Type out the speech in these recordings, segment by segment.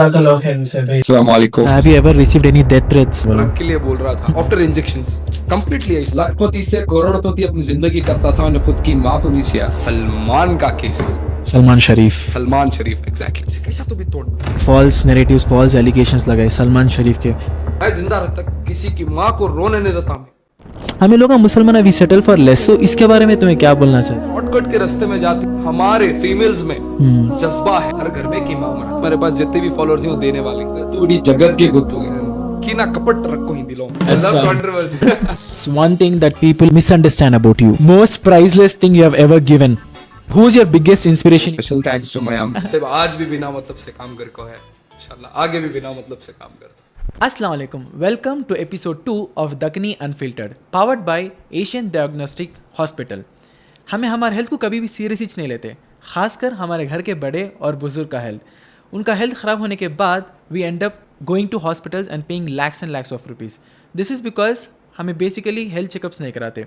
जज़ाकल्लाह खैर मुझसे भाई। अस्सलाम वालेकुम। Have you ever received any death threats? रग के लिए बोल रहा था आफ्टर इंजेक्शंस कंप्लीटली लाखपति से करोड़पति अपनी जिंदगी करता था और खुद की माँ को नहीं छिया। सलमान का केस, Salman Sharif. सलमान शरीफ एग्जैक्टली कैसा तो भी तोड़ False narratives, false allegations लगाए सलमान शरीफ के। मैं जिंदा रहता किसी की माँ को रोने नहीं देता। मैं हमें लोग मुसलमान we settle for less, so इसके बारे में तुम्हें क्या बोलना चाहते? शॉर्टकट के रास्ते में जाते हमारे फीमेल्स में जज्बा है हर घर में की माँ मरा। मेरे पास जितने भी फॉलोअर्स हैं वो देने वाले थोड़ी जगत के गुत हो गए कि ना कपट रखो ही दिलों में। Controversy It's one thing that people misunderstand about you. Most priceless thing you have ever given. Who's your biggest inspiration? Special thanks to मयम। सिर्फ आज भी बिना मतलब से काम कर को है, इंशाल्लाह आगे भी बिना मतलब से काम करता। Assalamu alaikum. Welcome to episode 2 of Dakni Unfiltered, powered by Asian Diagnostic Hospital. हमें हमारे हेल्थ को कभी भी सीरियस नहीं लेते, खासकर हमारे घर के बड़े और बुजुर्ग का हेल्थ। उनका हेल्थ ख़राब होने के बाद we end up going to hospitals and paying lakhs and lakhs of rupees. This is because हमें बेसिकली हेल्थ चेकअप्स नहीं कराते।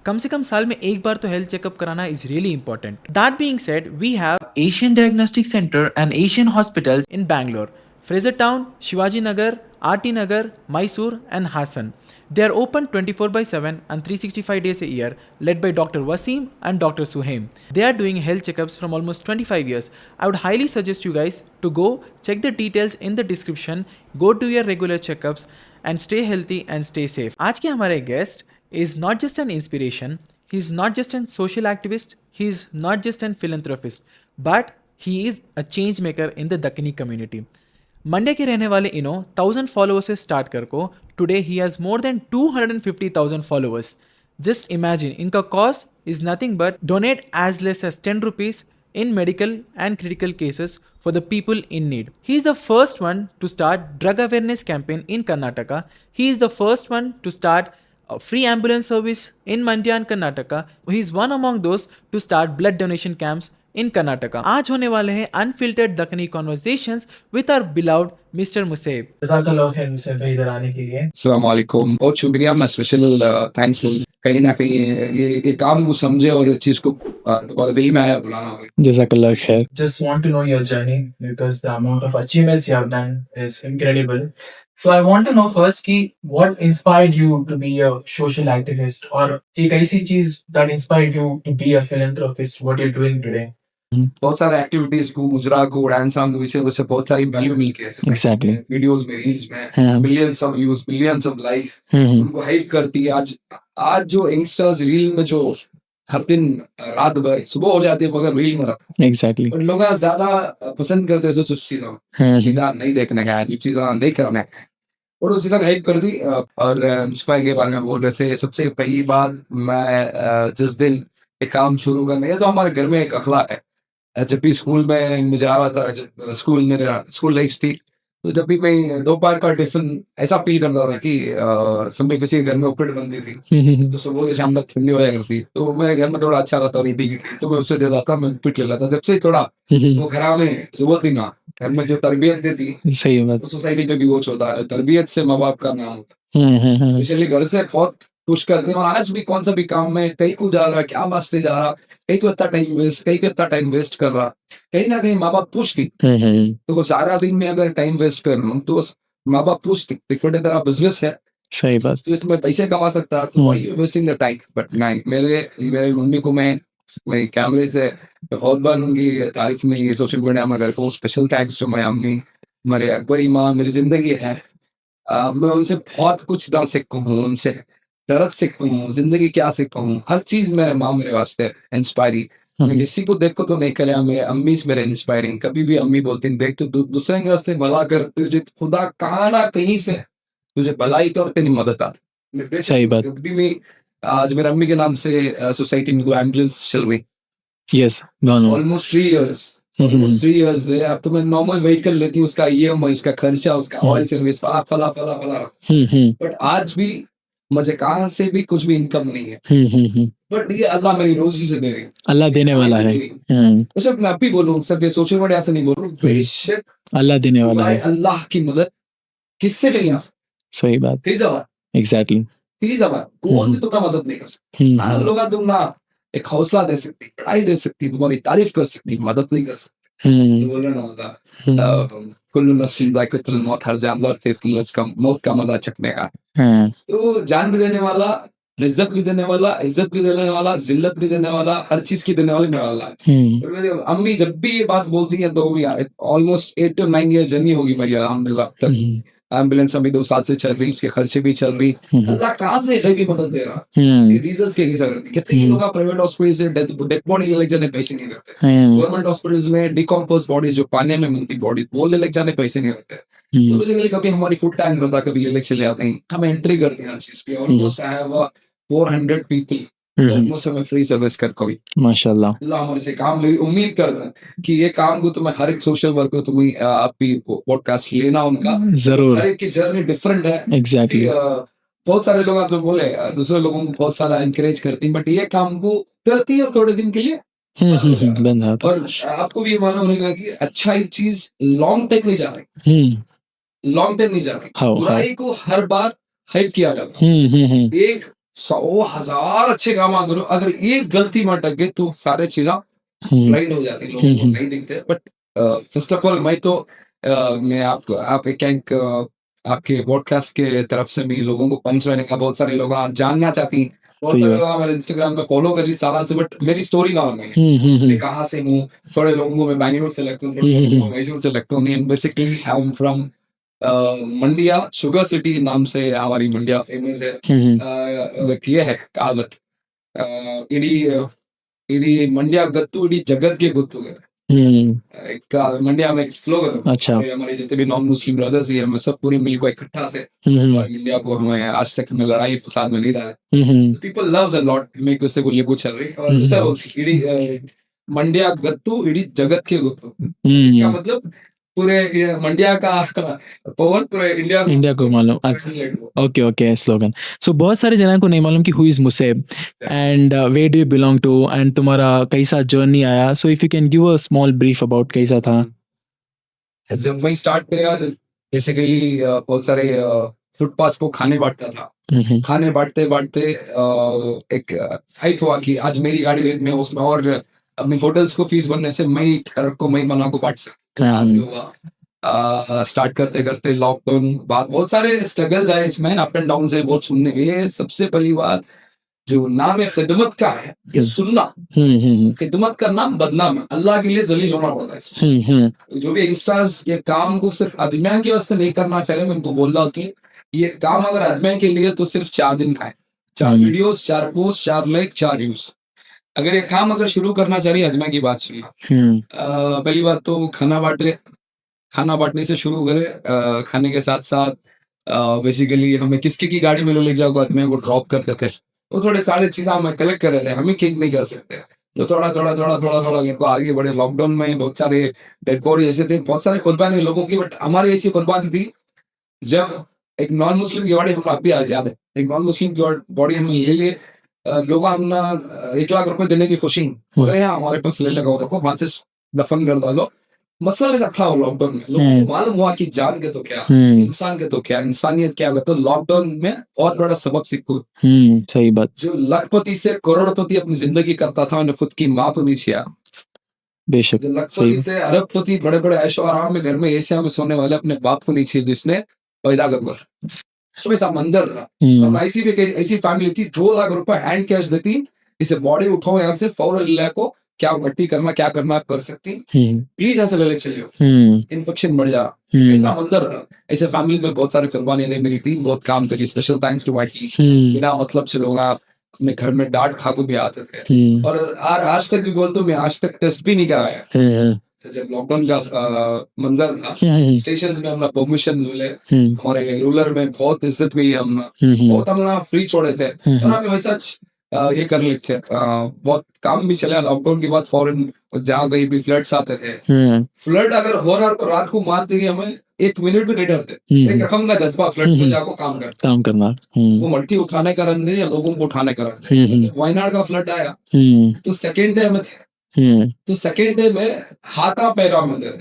कम से कम साल में एक बार तो हेल्थ चेकअप कराना is really important. That being said, we have Asian diagnostic centre and Asian hospitals in Bangalore, Fraser Town, Shivaji Nagar, RT Nagar, Mysore and Hassan. They are open 24/7 and 365 days a year, led by Dr. Wasim and Dr. Suhaim. They are doing health checkups from almost 25 years. I would highly suggest you guys to go check the details in the description, go do your regular checkups and stay healthy and stay safe. आज के हमारे guest is not just an inspiration, he is not just a social activist, he is not just a philanthropist, but he is a change maker in the Dakini community. Monday के रहने वाले इनो 1000 followers से start कर को today ही has more than 250,000 followers. Just imagine, इनका cost is nothing but donate as less as 10 rupees in medical and critical cases for the people in need. He is the first one to start drug awareness campaign in Karnataka. He is the first one to start a free ambulance service in Mandya and Karnataka. He is one among those to start blood donation camps in Karnataka. आज होने वाले हैं unfiltered Deccani conversations with our beloved mister Museb. जज़ाकल्लाह खैर मुझसे भाई इधर आने के लिए। अस्सलाम वालेकुम। बहुत शुक्रिया। मैं स्पेशल थैंकफुल कहीं ना कहीं ये काम को समझे और इस चीज को दोबारा दिल में आया बुलाना। जज़ाकल्लाह खैर। Just want to know your journey because the amount of achievements you have done is incredible. So I want to know first कि what inspired you to be a social activist और एक ऐसी चीज that inspired you to be a philanthropist, what you're doing today. बहुत सारे activities को मुजरा को डांस मूवी से उससे बहुत सारी वैल्यू मिलती है। Exactly. वीडियोस में रील्स हाँ। में millions of views millions of likes उनको हेल्प करती है। आज जो यंगस्टर्स रील में जो हर दिन रात भर सुबह हो जाती है मगर रील में एग्जैक्टली। और लोग ज्यादा पसंद करते हैं कुछ चीजें नहीं देखने का है, चीजें नहीं करने का है। और उसी तरह हेल्प कर दी। और इंस्पायर के बारे में बोल रहे थे। सबसे पहली बात मैं जिस दिन एक काम शुरू करने तो हमारे घर में एक अखलाक है। जब भी स्कूल में मुझे आ रहा था, जब स्कूल मेरा स्कूल लाइफ थी, तो जब भी मैं दोपहर का टिफिन ऐसा फील करता था कि समय किसी के घर में उपट बनती थी तो सुबह से शाम तक ठंडी हो जाती थी, तो मेरे घर में थोड़ा अच्छा रहता रोटी की तो मैं उससे देता था, मैं उपट ले लेता। जब से थोड़ा वो घर में जरूरत थी ना, घर में जो तरबियत देती सही बात। तो सोसाइटी में भी वो होता है। तरबियत से माँ बाप का नाम होता है। स्पेशली घर से बहुत पुश करते हैं। और आज भी कौन सा भी काम में कहीं को जा रहा, क्या वास्ते जा रहा, कहीं को इतना टाइम वेस्ट कर रहा, कहीं ना कहीं माँ बाप पूछती तो वो सारा दिन में अगर टाइम वेस्ट कर रहा हूँ तो माँ बाप पूछती देखो तेरा बिजनेस है, सही बात। तो इसमें पैसे कमा सकता तो why you wasting the time. But नहीं, मेरे मम्मी को मैं कैमरे से बहुत बार उनकी तारीफ में ये सोशल मीडिया में करता हूँ। स्पेशल थैंक्स टू माय अम्मी, मेरे अकबरी माँ मेरी जिंदगी है। मैं उनसे बहुत कुछ डाल सकता हूँ, उनसे दर्द सीखता हूँ, जिंदगी क्या सीखता हूँ, हर चीज मेरे माँ मेरे वास्ते इंस्पायरिंग। मैं किसी को देखो तो नहीं करे, मेरे अम्मी से मेरे इंस्पायरिंग। कभी भी अम्मी बोलती देख तो दूसरे के वास्ते भला कर, तुझे खुदा कहाँ ना कहीं से तुझे भलाई कर तेरी मदद आती। सही बात। जब भी मैं आज मेरे अम्मी के नाम से सोसाइटी में एम्बुलेंस चल रही यस, दोनों ऑलमोस्ट 3 years 3 years है। अब तो मैं नॉर्मल व्हीकल लेती हूँ, उसका EMI, उसका खर्चा, उसका ऑयल सर्विस फला फला फला फला। बट आज भी मुझे कहाँ से भी कुछ भी इनकम नहीं है। बट ये अल्लाह मेरी रोजी से दे रही है, अल्लाह देने वाला है। तो सिर्फ मैं अभी बोलूँ, सिर्फ ये सोशल मीडिया से नहीं बोल रहा हूँ, बेशक अल्लाह देने वाला है। अल्लाह की मदद किससे भी नहीं आ सकती। सही बात। एग्जैक्टली। कौन भी तुम्हारा मदद नहीं कर सकता। लोग तुम ना एक हौसला दे सकती, पढ़ाई दे सकती, तुम्हारी तारीफ कर सकती, मदद नहीं कर सकती। तो बोल रहा ना होता कुल्लू नफ्सिन ज़ाइक़तुल मौत, हर जानवर थे मौत का मज़ा चखने का। तो जान भी देने वाला, इज़्ज़त भी देने वाला, इज़्ज़त भी देने वाला, ज़िल्लत भी देने वाला, हर चीज़ की देने वाला मेरा अल्लाह है। तो मेरी अम्मी जब भी ये बात बोलती है तो भी ऑलमोस्ट 8 टू 9 ईयर जर्नी होगी मेरी अल्हम्दुलिल्लाह तक। एम्बुलेंस अभी 2 साल से चल रही, उसके खर्चे भी चल रही। अल्लाह कहाँ से इतनी मदद दे रहा? ये रीजंस के कैसा करती? कितने लोग प्राइवेट हॉस्पिटल से डेड बॉडी ले जाने पैसे नहीं देते। गवर्नमेंट हॉस्पिटल्स में डिकम्पोज बॉडीज जो पानी में मिलती बॉडी वो ले जाने पैसे नहीं देते। तो बेसिकली कभी हमारी फुट टैंक रहता, कभी ये चले जाते हैं, हम एंट्री करते हैं हर चीज पे। Almost I have 400 people almost मैं फ्री सर्विस कर कभी माशाल्लाह। अल्लाह हमारे से काम ले। उम्मीद करता है कि ये काम को तुम्हें हर एक सोशल वर्क को तुम्हें आप भी पॉडकास्ट लेना उनका जरूर। हर एक की जर्नी डिफरेंट है। एग्जैक्टली। बहुत सारे लोग आप जो बोले दूसरे लोगों को बहुत सारा एनकरेज करती हैं, बट ये काम को करती है थोड़े दिन के लिए बंद हाथ। और आपको भी मालूम रहेगा कि अच्छा ही चीज लॉन्ग टेक नहीं जाती, लॉन्ग टेक नहीं जाती। बुराई को हर बार हाइप किया जाता है। एक 100,000 अच्छे काम करो, अगर एक गलती में अटक गए तो सारे चीजें ब्लाइंड हो जाती, लोगों को नहीं दिखते। बट फर्स्ट ऑफ ऑल मैं तो मैं आप एक आपके पॉडकास्ट के तरफ से भी लोगों को पंच रहने का बहुत सारे लोग जानना चाहती हैं। बहुत सारे लोग हमारे इंस्टाग्राम पे फॉलो कर रही सारा से, बट मेरी स्टोरी ना नहीं है। मैं कहाँ से हूँ, थोड़े लोगों को मैं बैंगलोर से लगता हूँ, थोड़े लोगों को मैसूर से लगता हूँ। Basically I am from Mandya, sugar city नाम से हमारी मंडिया फेमस है। ये है कहावत इडी इडी मंडिया गत्तू इडी जगत के गुत्तू है। एक मंडिया में एक स्लोगन अच्छा। हमारे जितने भी नॉन मुस्लिम ब्रदर्स हैं, हम सब पूरी मिल को इकट्ठा से और इंडिया को हमें आज तक हमें लड़ाई फसाद में नहीं रहा है। पीपल लव्स अ लॉट, मैं एक दूसरे को लेको चल रही और सर इडी मंडिया गत्तू इडी जगत के गुत्तू, इसका मतलब पूरे मंडिया का पवन पूरे इंडिया को मालूम। अच्छा ओके ओके स्लोगन। सो बहुत सारे जनों को नहीं मालूम कि who is Museb and where do you belong to and तुम्हारा कैसा जर्नी आया। So if you can give a small brief about कैसा था। जब मैं स्टार्ट करेगा बेसिकली बहुत सारे फुटपाथ को खाने बांटता था। खाने बांटते बांटते एक हाइट हुआ कि आज मेरी गाड़ी में उसमें और अपनी होटल्स को फीस भरने से मैं ट्रक को मैं बना को बांट सकता हुआ। स्टार्ट करते करते लॉकडाउन बाद बहुत सारे स्ट्रगल्स आए इसमें, अप एंड डाउन से बहुत सुनने के। सबसे पहली बात जो नाम है खिदमत का है, ये सुनना। खिदमत का नाम बदनाम है, अल्लाह के लिए जलील होना पड़ता है। जो भी यंगस्टर्स ये काम को सिर्फ आदमिया की वास्ते नहीं करना चाहिए, मैं उनको बोल रहा हूँ कि ये काम अगर आदमिया के लिए तो सिर्फ 4 दिन का है, 4 वीडियोस, 4 पोस्ट, 4 लाइक, 4 व्यूज। अगर ये काम अगर शुरू करना चाहिए आदमिया की बात सुनना। पहली बात तो खाना बांटने से शुरू करे। खाने के साथ साथ बेसिकली हमें किसकी की गाड़ी में ले जाओगे आदमिया को ड्रॉप कर देते, वो थोड़े सारे चीजें हम कलेक्ट कर रहे थे, हमें किक नहीं कर सकते। तो थोड़ा मेरे को आगे बढ़े। लॉकडाउन में बहुत सारे डेड बॉडी ऐसे थे, बहुत सारे कुर्बानी लोगों की, बट हमारी ऐसी कुर्बानी थी जब एक नॉन मुस्लिम की बॉडी हम अभी याद है, एक नॉन मुस्लिम की बॉडी हम ले लिए, लोग हम 1 लाख रुपए देने की खुशी हो रहे हैं हमारे पास, ले लगा वहां से दफन कर डालो। मसला ऐसा था लॉकडाउन में, लोगों को मालूम हुआ कि जान के तो क्या, इंसान के तो क्या, इंसानियत क्या। तो लॉकडाउन में बहुत बड़ा सबक सीखो। सही बात। जो लखपति से करोड़पति अपनी जिंदगी करता था, उन्हें खुद की माँ को नहीं छिया। बेशक। जो लखपति से अरबपति बड़े बड़े ऐशो आराम में घर में एशिया में सोने वाले अपने बाप को नहीं छिया, जिसने पैदा कर तो ऐसा मंजर था। ऐसी फैमिली थी 2 लाख रुपए हैंड कैश देती, इसे बॉडी उठाओ यहाँ से फौरन ले को, क्या मट्टी करना क्या करना आप कर सकती, प्लीज ऐसे ले चलिए, इन्फेक्शन बढ़ जा। ऐसा मंजर था। ऐसे फैमिली में बहुत सारे कुर्बानियां दी, मेरी टीम बहुत काम करी। Special thanks to my team. बिना मतलब से लोग अपने घर में डांट खा को भी आते थे, और आज तक भी बोलते मैं आज तक टेस्ट भी नहीं कराया। जब लॉकडाउन का मंजर था, स्टेशन में हमने परमिशन मिले, हमारे रूरल में बहुत इज्जत हुई, हम बहुत हम फ्री छोड़े थे, और हमें वैसा ये कर लेते थे। बहुत काम भी चला लॉकडाउन के बाद। फॉरेन जहाँ कहीं भी फ्लड्स आते थे, फ्लड अगर हो रहा तो रात को मारते हमें 1 मिनट भी नहीं डरते। एक रकम का जज्बा फ्लड में जाकर काम करना, वो मट्टी उठाने का रंग या लोगों को उठाने का रंग। वायनाड का फ्लड आया तो सेकेंड डे में थे, तो सेकेंड डे में हाथा पैरा में थे।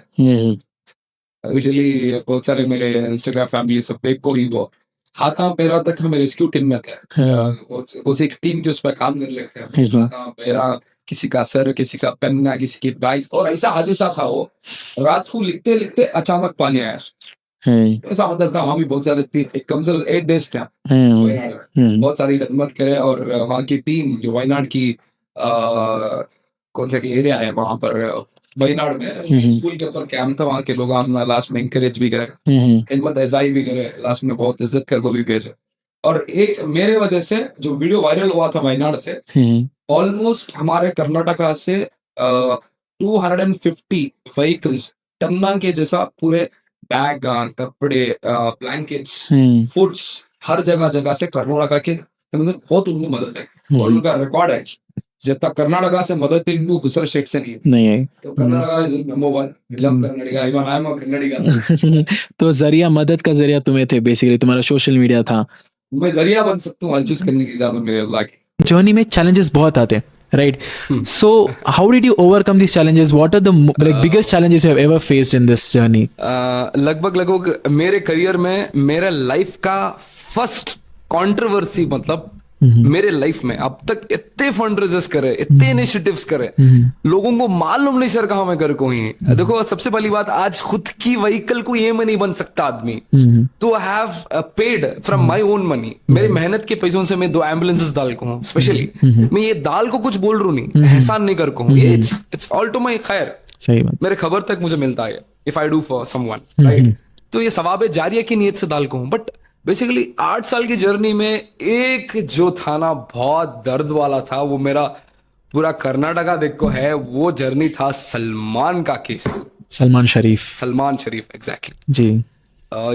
यूजुअली बहुत सारे मेरे इंस्टाग्राम फैमिली सब देख को ही वो हाथा पैरा तक हमें रेस्क्यू टीम में थे। हाँ, उस एक टीम के उस पर काम कर लेते हैं। हाँ, हाथा पैरा, किसी का सर, किसी का पन्ना, किसी की बाइक, और ऐसा हादसा था वो, रात को लिखते लिखते अचानक पानी आया। हाँ, तो ऐसा मतलब था, वहाँ भी बहुत ज्यादा थी, एक कम से कम 8 डेज था हाँ, वायनाड में। बहुत सारी खिदमत करे, और वहाँ की टीम जो वायनाड की कौन सा एरिया है वहाँ पर वायनाड में, स्कूल के ऊपर कैंप था, वहाँ के लोग हम लास्ट में इंकरेज भी करे, खिदमत एजाई भी करे, लास्ट में बहुत इज्जत करके भी भेजे। और एक मेरे वजह से जो वीडियो वायरल हुआ था वायनाड से, ऑलमोस्ट हमारे कर्नाटका से 250 व्हीकल्स टन्ना के जैसा पूरे बैग, कपड़े, ब्लैंकेट्स, फूड्स हर जगह जगह से कर्नाटका के मतलब बहुत उनको मदद है। और उनका रिकॉर्ड है, जब तक कर्नाटका से मदद थी दूसरे स्टेट से नहीं है। तो Karnataka is number one. Love Karnataka, even I am a Karnataka. तो जरिया, मदद का जरिया तुम्हें थे, बेसिकली तुम्हारा सोशल मीडिया था। मैं जरिया बन सकता हूँ हर चीज करने की इजाजत मेरे अल्लाह की। जर्नी में चैलेंजेस बहुत आते हैं, right? So how did you overcome this challenges? What are the biggest challenges you have ever faced in this journey? लगभग मेरे करियर में मेरे लाइफ का फर्स्ट कंट्रोवर्सी, मतलब मेरे लाइफ में अब तक इतने फंड रेजेस करे, इतने इनिशिएटिव्स करे, लोगों को मालूम नहीं सर कहाँ मैं कर को ही। देखो सबसे पहली बात, आज खुद की व्हीकल को ये में नहीं बन सकता आदमी, तो I have paid from my own money, मेरी मेहनत के पैसों से मैं 2 एम्बुलेंसेस डाल को हूँ। स्पेशली मैं ये दाल को कुछ बोल रू नहीं, एहसान नहीं कर को हूँ, ये इट्स ऑल टू माय खैर। सही बात। मेरे खबर तक मुझे मिलता है if I do for someone, right? तो ये सवाब जारिया की नीयत से डाल को हूँ। बट बेसिकली 8 साल की जर्नी में एक जो था ना बहुत दर्द वाला था, वो मेरा पूरा कर्नाटका देख को है, वो जर्नी था सलमान का केस। सलमान शरीफ एग्जैक्टली जी।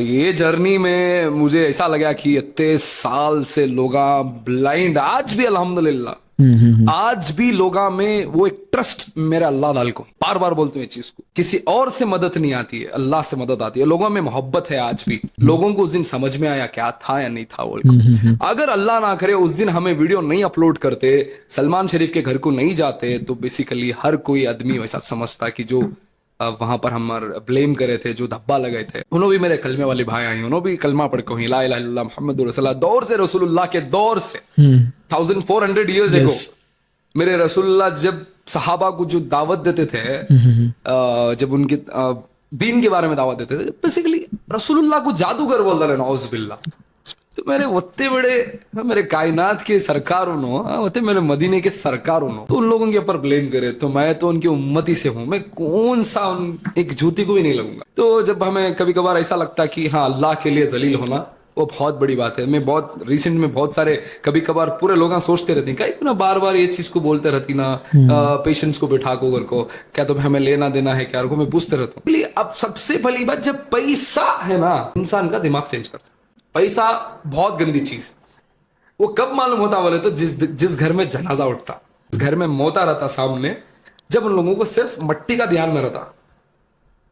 ये जर्नी में मुझे ऐसा लगा कि इतने साल से लोग ब्लाइंड, आज भी अल्हम्दुलिल्लाह आज भी लोगा में वो एक ट्रस्ट मेरा अल्लाह दाल को, बार बार बोलते हैं चीज को, किसी और से मदद नहीं आती है, अल्लाह से मदद आती है। लोगों में मोहब्बत है आज भी, लोगों को उस दिन समझ में आया क्या था या नहीं था। अगर अल्लाह ना करे उस दिन हमें वीडियो नहीं अपलोड करते, सलमान शरीफ के घर को नहीं जाते, तो बेसिकली हर कोई आदमी वैसा समझता कि जो वहां पर हम ब्लेम करे थे, जो धब्बा लगे थे, उन्होंने भी मेरे कलमे वाले भाई आए, उन्होंने भी कलमा पढ़ को ला इलाहा इल्लल्लाह मुहम्मदुर रसूलुल्लाह, दौर से रसूलुल्लाह के दौर से 1400 years ago मेरे रसूलुल्लाह जब सहाबा को जो दावत देते थे, जब उनके दीन के बारे में दावत देते थे, बेसिकली रसूलुल्लाह को जादूगर बोलता है नौज बिल्ला। तो मेरे वत्ते बड़े मेरे कायनात के सरकार होते, मेरे मदीने के सरकार तो उन लोगों के ऊपर ब्लेम करे, तो मैं तो उनकी उम्मती से हूँ, मैं कौन सा एक जूती को भी नहीं लगूंगा। तो जब हमें कभी कभार ऐसा लगता कि हाँ अल्लाह के लिए जलील होना वो बहुत बड़ी बात है। मैं बहुत रिसेंट में बहुत सारे कभी कभार पूरे लोग सोचते रहते हैं कहीं ना बार बार ये चीज को बोलते रहती ना, पेशेंट्स को बैठा को घर को क्या तुम्हें हमें लेना देना है क्या, मैं पूछते रहता हूँ। इसलिए अब सबसे पहली बात, जब पैसा है ना इंसान का दिमाग चेंज करता है। पैसा बहुत गंदी चीज, वो कब मालूम होता बोले तो जिस घर में जनाजा उठता, जिस घर में मौता रहता सामने, जब उन लोगों को सिर्फ मट्टी का ध्यान में रहता।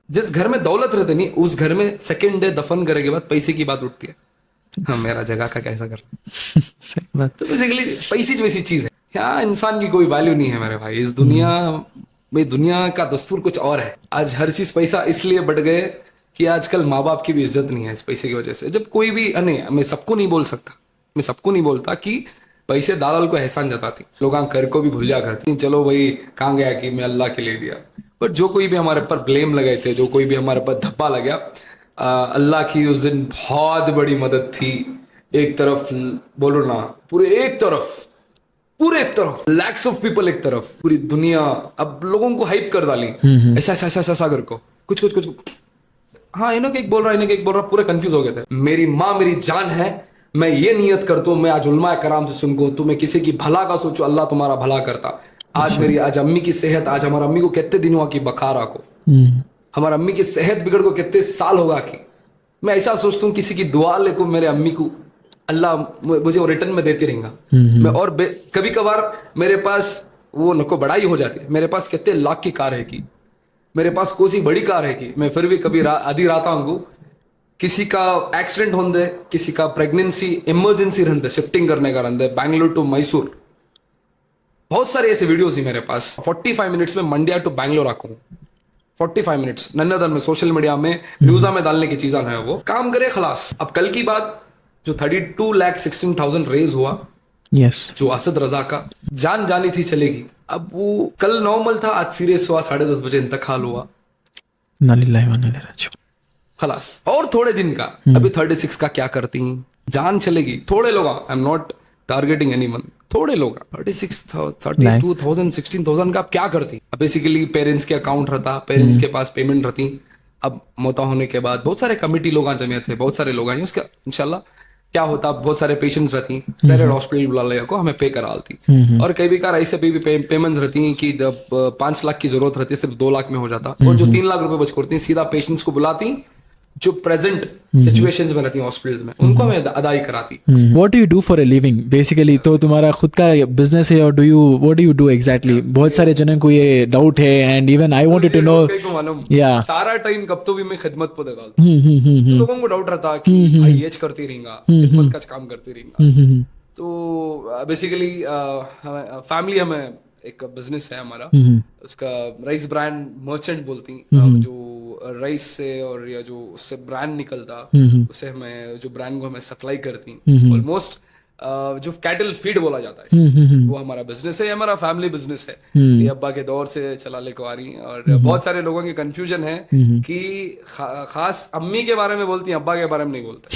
जिस घर में दौलत रहते नहीं, उस घर में सेकंड डे दफन करे के बाद पैसे की बात उठती है। हाँ मेरा जगह का कैसा कर सही बात। तो बेसिकली पैसे वैसी चीज है, यहाँ इंसान की कोई वैल्यू नहीं है मेरे भाई। इस दुनिया में दुनिया का दस्तूर कुछ और है। आज हर चीज पैसा इसलिए बढ़ गए कि आजकल माँ बाप की भी इज्जत नहीं है इस पैसे की वजह से। जब कोई भी मैं सबको नहीं बोल सकता, मैं सबको नहीं बोलता कि पैसे दालाल को एहसान जताती, लोग कर को भी भूल जा करती, चलो भाई कहाँ गया कि मैं अल्लाह के लिए दिया। बट जो कोई भी हमारे पर ब्लेम लगाए थे, जो कोई भी हमारे पर धब्बा लगा, अल्लाह की उस दिन बहुत बड़ी मदद थी। एक तरफ बोलो ना, पूरे एक तरफ लैक्स ऑफ पीपल, एक तरफ पूरी दुनिया अब लोगों को हाइप कर डाली, ऐसा ऐसा ऐसा ऐसा कर को कुछ हाँ इन्हों एक बोल रहा, पूरे कंफ्यूज हो गए थे। मेरी माँ मेरी जान है, मैं ये नियत करता हूँ, मैं आज उलमा कराम से सुन को, तुम्हें किसी की भला का सोचो, अल्लाह तुम्हारा भला करता। आज अम्मी की सेहत, आज हमारा अम्मी को कितने दिन हुआ कि बखारा को, हमारा अम्मी की सेहत बिगड़ को कितने साल होगा कि मैं ऐसा सोचता हूँ किसी की दुआ लेको मेरे अम्मी को अल्लाह मुझे वो रिटर्न में देती रहेगा। मैं और कभी कभार मेरे पास वो नको बड़ाई हो जाती है, मेरे पास कितने लाख की कार है कि, मेरे पास कोई सी बड़ी कार है कि, मैं फिर भी कभी आधी रात आऊंगू, किसी का एक्सीडेंट होंगे, किसी का प्रेगनेंसी इमरजेंसी रहते, शिफ्टिंग करने का रहते, बैंगलोर टू मैसूर, बहुत सारे ऐसे वीडियोस ही मेरे पास। 45 मिनट्स में मंडिया टू बैंगलोर आकू, 45 मिनट्स नन्नदन में सोशल मीडिया में न्यूज़ा में डालने की चीज़ा है, वो काम करे खलास। अब कल की बात, जो 32,16,000 रेज हुआ, यस जो असद रजा का जान जानी थी चलेगी, अब वो कल नॉर्मल था, आज सीरियस हुआ, 10:30 बजे इंतकाल हुआ, नालिल्लाहि व इन्ना इलैहि राजिऊन। खलास। और थोड़े दिन का, अभी 36 का क्या करती हैं, जान चलेगी। थोड़े लोग, I am not targeting anyone, थोड़े लोग 36 32,000 16,000 का आप क्या करती। अब बेसिकली पेरेंट्स के अकाउंट रहता, पेरेंट्स के पास पेमेंट रहती। अब मोता होने के बाद बहुत सारे कमिटी लोग जमे थे, बहुत सारे लोग आए, उसका इंशाल्लाह क्या होता, बहुत सारे पेशेंट्स रहती, डायरेक्ट हॉस्पिटल बुला ले को हमें पे करा आती। और कई भी कार ऐसे भी पेमेंट्स रहती हैं कि जब 5 लाख की जरूरत रहती है सिर्फ 2 लाख में हो जाता, और जो 3 लाख रुपए बच करती सीधा पेशेंट्स को बुलाती, जो प्रेजेंट सिचुएशंस में रहती हैं हॉस्पिटल्स में, उनको हमें अदाई कराती। What do you do for a living basically? तो तुम्हारा खुद का बिजनेस है और what do you do exactly? बहुत सारे जनों को ये डाउट है and even I wanted to know. या सारा टाइम कब तो भी मैं खिदमत पे दे डालता हूं। तो लोगों को डाउट रहता कि आईएच करती रहेगा, खिदमत का काम करती रहेगा। तो बेसिकली फैमिली, हमें एक बिजनेस है हमारा, उसका राइस ब्रांड मर्चेंट बोलती, जो राइस से और या जो उससे ब्रांड निकलता, उसे हमें, जो ब्रांड को हमें सप्लाई करती, ऑलमोस्ट जो कैटल फीड बोला जाता है, वो हमारा बिजनेस है, हमारा फैमिली बिजनेस है। ये अब्बा के दौर से चला लेकर आ रही है। और बहुत सारे लोगों की कंफ्यूजन है कि खास अम्मी के बारे में बोलती हैं, अब्बा के बारे में नहीं बोलते।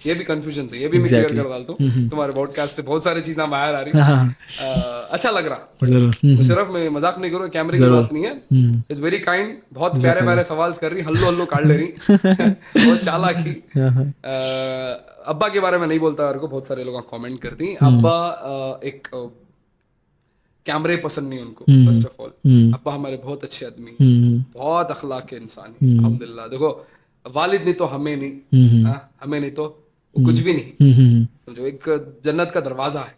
ये भी कंफ्यूजन है, ये भी मैं क्लियर कर डालता हूँ। तुम्हारे पॉडकास्ट से बहुत सारी चीजें बाहर आ रही, अच्छा लग रहा। सिर्फ मैं मजाक नहीं करूँ, कैमरे की बात नहीं है। इट्स वेरी काइंड, बहुत प्यारे प्यारे सवाल कर रही, हल्लो हल्लो काट ले रही, बहुत चालाकी। अब्बा के बारे में नहीं बोलता मेरे को, बहुत सारे लोग कमेंट करती। अब्बा एक कैमरे पसंद नहीं उनको, फर्स्ट ऑफ ऑल। अब्बा हमारे बहुत अच्छे आदमी, बहुत अखलाक के इंसान है, अल्हम्दुलिल्लाह। देखो, वालिद नहीं तो हमें नहीं, हमें नहीं तो कुछ भी नहीं, तो जो एक जन्नत का दरवाजा है।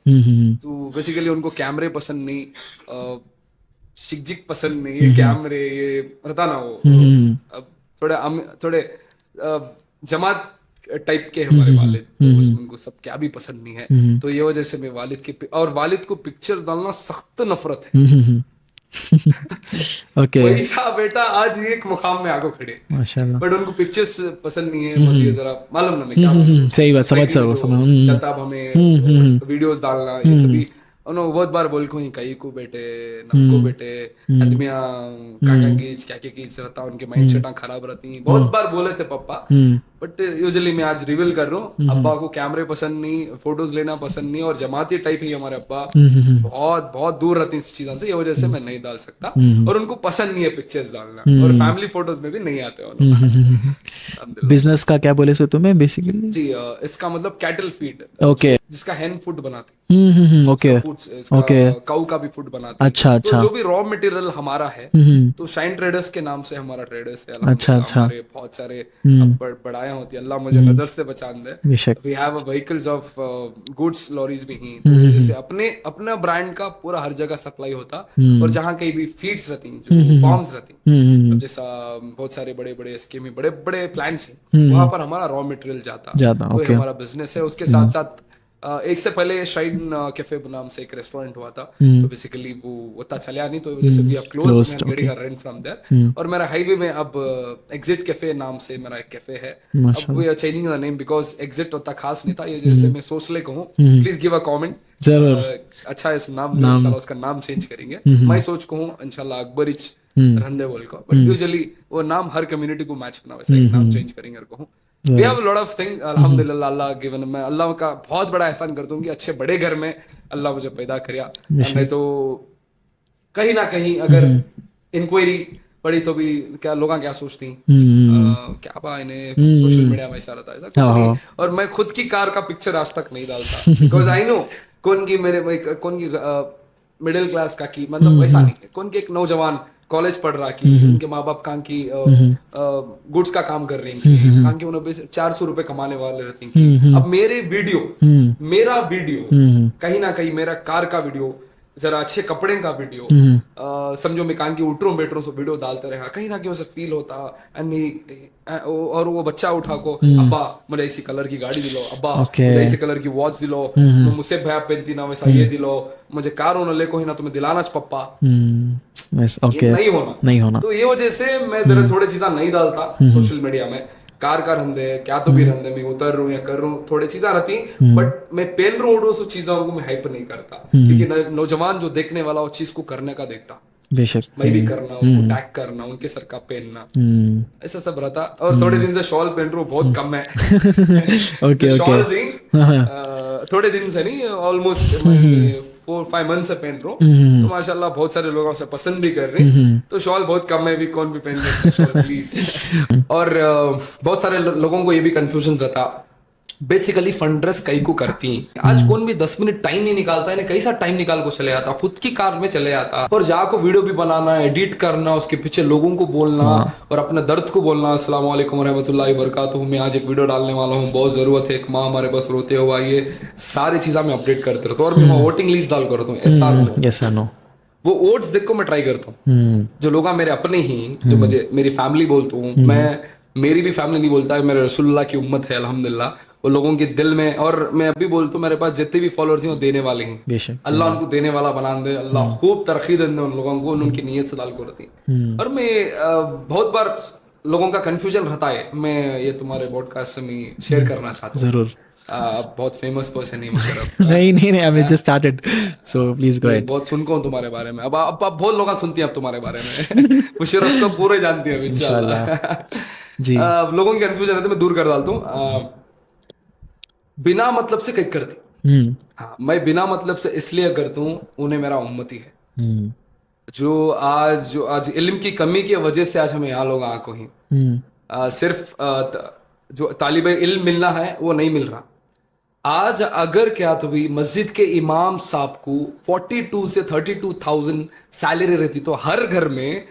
तो बेसिकली उनको कैमरे पसंद नहीं, शिकजिक पसंद नहीं, ये कैमरे, ये रहता ना वो, थोड़े जमात टाइप के हमारे वालिद, तो उसमें उनको सब क्या भी पसंद नहीं है। तो ये वजह से मैं वालिद के, और वालिद को पिक्चर डालना सख्त नफरत है। ओके, वैसा बेटा आज एक मुकाम में आगे खड़े, माशाल्लाह। बट उनको पिक्चर्स पसंद नहीं है। ये जरा मालूम ना मैं क्या बोलूं। सही बात, समझ चलता अब हमें वीडियोस डालना, ये सभी उन्होंने बहुत बार बोल को ही कई को बेटे, नमको बेटे, आदमिया काका की क्या की रहता, उनके माइंड सेट खराब रहती। बहुत बार बोले थे पापा, बट यूजुअली मैं आज रिवील कर रहा हूँ, अब्बा को कैमरे पसंद नहीं, फोटोज लेना पसंद नहीं, और जमाती टाइप ही हमारे अब्बा, बहुत बहुत दूर रहती इस चीजों से। ये वजह से मैं नहीं डाल सकता, और उनको पसंद नहीं है पिक्चर्स डालना, और फैमिली फोटोज में भी नहीं आते। बिजनेस का क्या बोले सो तुम्हें बेसिकली? जी, इसका मतलब कैटल फीड, ओके, जिसका हैन फूड बनाते, ओके ओके, काऊ का भी फूड बनाते। अच्छा अच्छा, तो जो भी रॉ मटेरियल हमारा है, तो शाइन ट्रेडर्स के नाम से हमारा ट्रेडर्स है। अच्छा अच्छा, हमारे बहुत सारे बढ़ाया होती है, अल्लाह मुझे नजर से बचा दे। We have vehicles of goods lorries भी हैं, तो जैसे अपना ब्रांड का पूरा हर जगह सप्लाई होता, और जहाँ कहीं भी फीड्स रहती, जो फार्म्स रहती, तो जैसा बहुत सारे बड़े बड़े स्कीम, बड़े बड़े प्लांट्स हैं, वहां पर हमारा रॉ मटेरियल जाता, तो हमारा बिजनेस है। उसके साथ साथ एक से पहले शाइन कैफे नाम से एक रेस्टोरेंट हुआ था, तो बेसिकली वो उतना चला नहीं, तो वजह से we have closed, getting a rent from there. और मेरा हाईवे में अब एग्जिट कैफे नाम से मेरा एक कैफे है। अब we are changing the name because exit उतना खास नहीं था, ये जैसे मैं सोच ले कहूँ, प्लीज गिव अ कमेंट, अच्छा इस नाम इंशाल्लाह उसका नाम चेंज करेंगे। मैं सोच कहूँ इंशाल्लाह अकबरिच रहने बोल को, बट यूजुअली वो नाम हर कम्युनिटी को मैच करना, वैसा एक नाम चेंज करेंगे कहूँ। We have a lot of things, अल्हम्दुलिल्लाह, अल्लाह गिवन। मैं अल्लाह का बहुत बड़ा एहसान करता हूँ कि अच्छे बड़े घर में अल्लाह मुझे पैदा किया। नहीं तो कहीं ना कहीं अगर इंक्वायरी पड़ी तो भी क्या लोग क्या सोचती, क्या बा इन्हें सोशल मीडिया में ऐसा रहता है, कुछ नहीं। और मैं खुद की कार का पिक्चर आज तक नहीं डालता, बिकॉज आई नो कौन की मिडिल क्लास का की, मतलब वैसा नहीं है, कौन की एक नौजवान कॉलेज पढ़ रहा की, उनके माँ बाप कहाँ की गुड्स का काम कर रही हैं, कहाँ की उन्हें 400 रुपए कमाने वाले रहते हैं। अब मेरा वीडियो कहीं ना कहीं, मेरा कार का वीडियो, जरा अच्छे कपड़े का वीडियो, समझो मैं कान की उठरों बैठरों से वीडियो डालते रहा, कहीं ना कहीं उसे फील होता, और वो बच्चा उठा को, अब्बा मुझे इसी कलर की गाड़ी दिलो, अब्बा मुझे इसी कलर की वॉच दिलो, मुझसे भैया पहनती ना वैसा ये दिलो, मुझे कार होना ले को ही ना तुम्हें दिलाना पप्पा, नहीं होना। तो ये वजह से मैं जरा थोड़ी चीजें नहीं डालता सोशल मीडिया में। कार का रंदे क्या तो भी रंदे मैं उतर रहा हूँ या कर रहा हूँ थोड़ी चीजें रहती बट मैं पेन रोड सो चीजों को मैं हाइप नहीं करता क्योंकि नौजवान जो देखने वाला उस चीज को करने का देखता बेशक मैं भी करना उनको टैग करना उनके सर का पहनना ऐसा सब रहता और थोड़े दिन से शॉल पहन रहा हूँ बहुत कम है ओके शॉल ओके थोड़े दिन से नहीं ऑलमोस्ट 4-5 मंथ से पहन रहा हूँ तो माशाल्लाह बहुत सारे लोगों से पसंद भी कर रहे हैं तो शॉल बहुत कम है भी कौन भी पहन लेता है शॉल प्लीज और बहुत सारे लोगों को ये भी कंफ्यूजन रहता बेसिकली फंड रेस कई को करती हैं आज कौन भी 10 मिनट टाइम नहीं निकालता है कई सा टाइम निकाल को चले आता खुद की कार में चले आता और जाको वीडियो भी बनाना एडिट करना उसके पीछे लोगों को बोलना और अपने दर्द को बोलना अस्सलाम वालेकुम रहमतुल्लाहि वबरकातुहू मैं आज एक वीडियो डालने वाला हूँ बहुत जरूरत है एक माँ हमारे पास रोते हुआ ये सारी चीजें मैं अपडेट करते रहता हूँ और मैं वोटिंग लिस्ट डाल करता हूँ यस नो वो वोट्स देख को मैं ट्राई करता हूँ जो लोग मेरे अपने ही जो मुझे मेरी फैमिली बोलता हूँ मैं मेरी भी फैमिली नहीं बोलता है मेरे रसूलुल्लाह की उम्मत है अल्हम्दुलिल्लाह वो लोगों के दिल में और मैं अभी बोलता हूँ मेरे पास जितने भी फॉलोअर्स हैं वो देने वाले हैं अल्लाह उनको देने वाला बना दे अल्लाह खूब तरक्की दे उन लोगों को उनकी नीयत से डाल को रहती और मैं बहुत बार लोगों का कंफ्यूजन रहता है मैं ये तुम्हारे पॉडकास्ट से मैं शेयर करना चाहता हूँ जरूर बहुत फेमस पर्सन है मुशर्रफ नहीं I have just started so please go ahead बहुत सुनता हूँ तुम्हारे बारे में अब बहुत लोग सुनती हैं अब तुम्हारे बारे में मुशर्रफ तो पूरे जानती है इंशाल्लाह जी लोगों की कंफ्यूजन है तो मैं दूर कर डालता हूँ बिना मतलब से कई करती हाँ मैं बिना मतलब से इसलिए करता हूँ उन्हें मेरा उम्मती है जो आज इल्म की कमी की वजह से आज हमें यहाँ लोग आंखों ही सिर्फ जो तालिब इल्म मिलना है वो नहीं मिल रहा आज अगर क्या तो भी मस्जिद के इमाम साहब को 42 से 32,000 सैलरी रहती तो हर घर में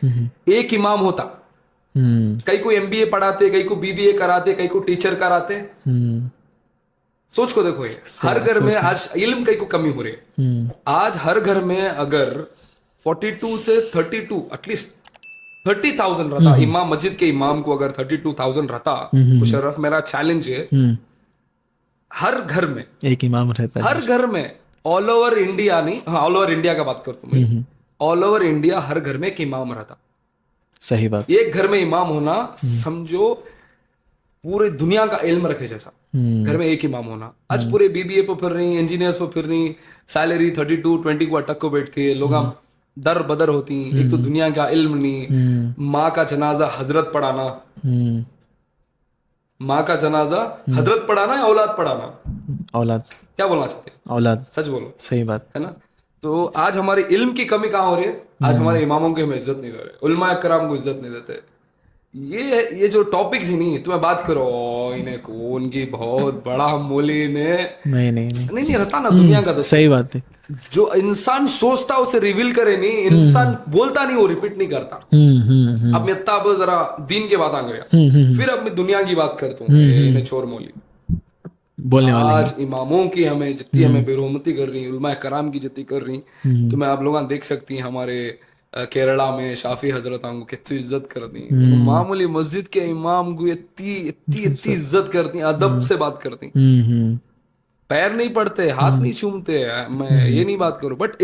एक इमाम होता कई को MBA पढ़ाते कई को BBA कराते कई को टीचर कराते सोच को देखो ये हर घर में आज इल्म कई को कमी हो रही है आज हर घर में अगर 42 से 32 एटलीस्ट 30,000 रहता इमाम मस्जिद के इमाम को अगर 32,000 रहता मुशर्रफ मेरा चैलेंज है हर घर में एक इमाम रहता है हर घर में ऑल ओवर इंडिया नहीं हाँ ऑल ओवर इंडिया का बात करता हूँ मैं ऑल ओवर इंडिया हर घर में एक इमाम रहता सही बात एक घर में इमाम होना समझो पूरे दुनिया का इल्म रखे जैसा घर में एक इमाम होना आज पूरे BBA पे फिर रही इंजीनियर्स पे फिर रही सैलरी 32-20 को अटक को बैठती है लोग दर बदर होती एक तो दुनिया का इल्म नहीं माँ का जनाजा हजरत पढ़ाना माँ का जनाजा हजरत पढ़ाना या औलाद पढ़ाना औलाद क्या बोलना चाहते औलाद सच बोलो सही बात है ना तो आज हमारी इल्म की कमी कहाँ हो रही है आज हमारे इमामों की हमें इज्जत नहीं दे रहे उलमा कराम को इज्जत नहीं देते ये जो टॉपिक्स ही नहीं तुम्हें बात करो इन्हें को उनकी बहुत बड़ा मोली ने नहीं रहता ना दुनिया का तो सही बात है जो इंसान सोचता उसे रिवील करे नहीं इंसान बोलता नहीं वो रिपीट नहीं करता अब मैं तब जरा दीन के बात आ गया फिर अब मैं दुनिया की बात करता हूँ इन्हें चोर मोली बोलने वाले आज इमामों की हमें जितनी हमें बेरहमती कर रही उलमा कराम की जितनी कर रही तो मैं आप लोग देख सकती हैं हमारे केरला में शाफी हजरत को कितनी इज्जत करती मामूली मस्जिद के इमाम को इतनी इज्जत करती अदब से बात करती पैर नहीं पड़ते हाथ नहीं चूमते मैं ये नहीं बात करूं बट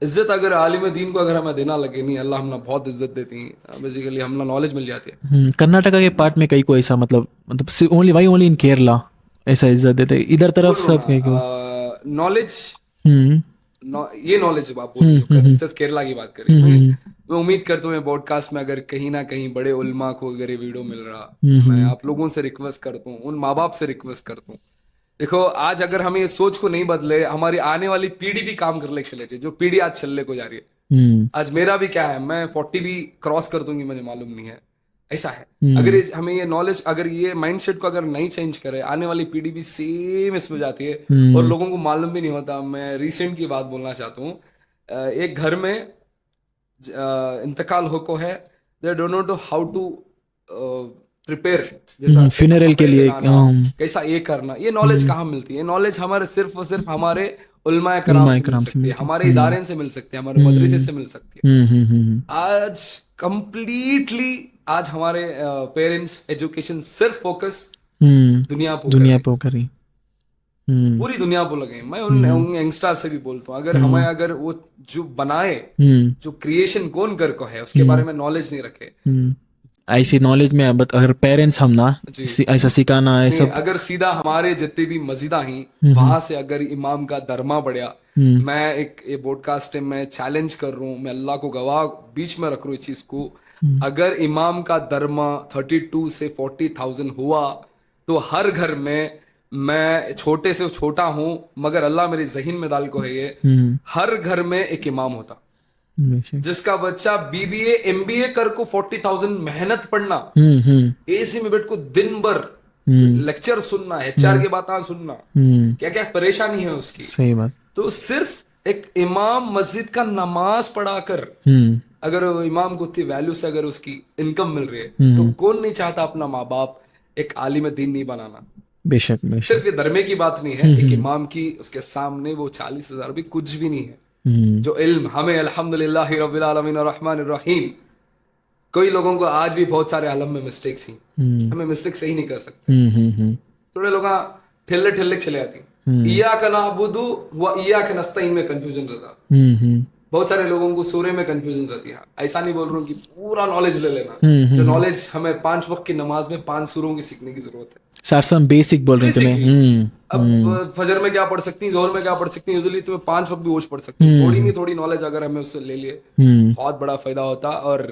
इज्जत अगर आलिम दीन को अगर हमें देना लगे नहीं अल्लाह हमने बहुत इज्जत देती है बेसिकली हमने नॉलेज मिल जाती है कर्नाटका के पार्ट में कई को ऐसा मतलब ओनली इन केरला ऐसा इज्जत देते इधर तरफ सब कहीं को नॉलेज ये नॉलेज आप बोल सिर्फ केरला की बात करें मैं उम्मीद करता हूँ पॉडकास्ट में अगर कहीं ना कहीं बड़े उलमा को अगर ये वीडियो मिल रहा मैं आप लोगों से रिक्वेस्ट करता हूँ उन माँ बाप से रिक्वेस्ट करता हूँ देखो आज अगर हम ये सोच को नहीं बदले हमारी आने वाली पीढ़ी भी काम कर ले चले जो पीढ़ी आज चलने को जा रही है आज मेरा भी क्या है मैं 40 भी क्रॉस कर दूंगी मुझे मालूम नहीं है ऐसा है अगर हमें ये नॉलेज अगर ये माइंडसेट को अगर नहीं चेंज करे आने वाली पीढ़ी भी सेम इसमें जाती है और लोगों को मालूम भी नहीं होता मैं रिसेंट की बात बोलना चाहता हूँ एक घर में इंतकाल होको है they don't know how to prepare funeral के लिए कैसा ये करना ये नॉलेज कहाँ मिलती है नॉलेज हमारे सिर्फ और सिर्फ हमारे उलमा कराम से मिल सकती है हमारे इदारे से मिल सकती है हमारे मदरसे से मिल सकती है आज कंप्लीटली आज हमारे पेरेंट्स एजुकेशन सिर्फ फोकस दुनिया पे करी पूरी दुनिया पे लगे मैं उन यंगस्टर से भी बोलता हूँ अगर हमें अगर वो जो बनाए जो क्रिएशन कौन कर को है उसके बारे में नॉलेज नहीं रखे ऐसी नॉलेज में, बट अगर पेरेंट्स हम ना जी। ऐसा सिखाना है नहीं, सब। अगर सीधा हमारे जितने भी मस्जिदा ही वहां से अगर इमाम का दरमा बढ़िया, मैं एक ये पॉडकास्ट में चैलेंज कर रहा हूँ, मैं अल्लाह को गवाह बीच में रख रहा हूँ इस चीज को, अगर इमाम का दरमा 32 से 40,000 हुआ तो हर घर में, मैं छोटे से छोटा हूं मगर अल्लाह मेरे जहन में डाल को है ये, हर घर में एक इमाम होता बेशक। जिसका बच्चा बीबीए एमबीए कर को 40,000 मेहनत पढ़ना, एसी में बैठ को दिन भर लेक्चर सुनना, एचआर की बातें सुनना, क्या क्या परेशानी है उसकी, सही बात। तो सिर्फ एक इमाम मस्जिद का नमाज पढ़ाकर अगर वो इमाम को उतनी वैल्यू से अगर उसकी इनकम मिल रही है तो कौन नहीं चाहता अपना माँ बाप एक आलिम दीन नहीं बनाना। बेशक बेशक। सिर्फ ये धर्मे की बात नहीं है, एक इमाम की उसके सामने वो 40,000 भी कुछ भी नहीं है। जो इल्म हमें अल्हम्दुलिल्लाह रब्बिल आलमीन अर्रहमानिर रहीम, कई लोगों को आज भी बहुत सारे आलम में मिस्टेक्स ही, हमें मिस्टेक सही नहीं कर सकते। थोड़े लोग ठेले ठेले चले आती, इय्याका नअबुदु व इय्याका नस्तईन में कंफ्यूजन रहता। बहुत सारे लोगों को सूर्य में कंफ्यूजन रहती है। ऐसा नहीं बोल रहा हूँ कि पूरा नॉलेज ले लेना, जो नॉलेज हमें 5 वक्त की नमाज में 5 सूरों की सीखने की जरूरत है। सार्फम बेसिक बोल रहे हैं तुम्हें। अब फजर में क्या पढ़ सकती, जोहर में क्या पढ़ सकती, यूजुअली तुम्हें 5 वक्त भी वोच पढ़ सकती, थोड़ी नहीं थोड़ी नॉलेज अगर हमें उससे ले लिए बहुत बड़ा फायदा होता। और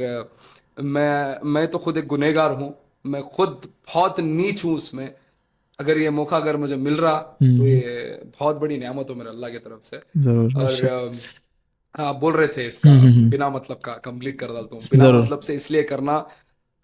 मैं तो खुद एक गुनहगार हूँ, मैं खुद बहुत नीच हूँ उसमें। अगर ये मौका अगर मुझे मिल रहा तो ये बहुत बड़ी नेमत हो मेरे अल्लाह की तरफ से। जरूर। और आप बोल रहे थे इसका बिना मतलब का कंप्लीट कर डालता हूँ। बिना मतलब से इसलिए करना,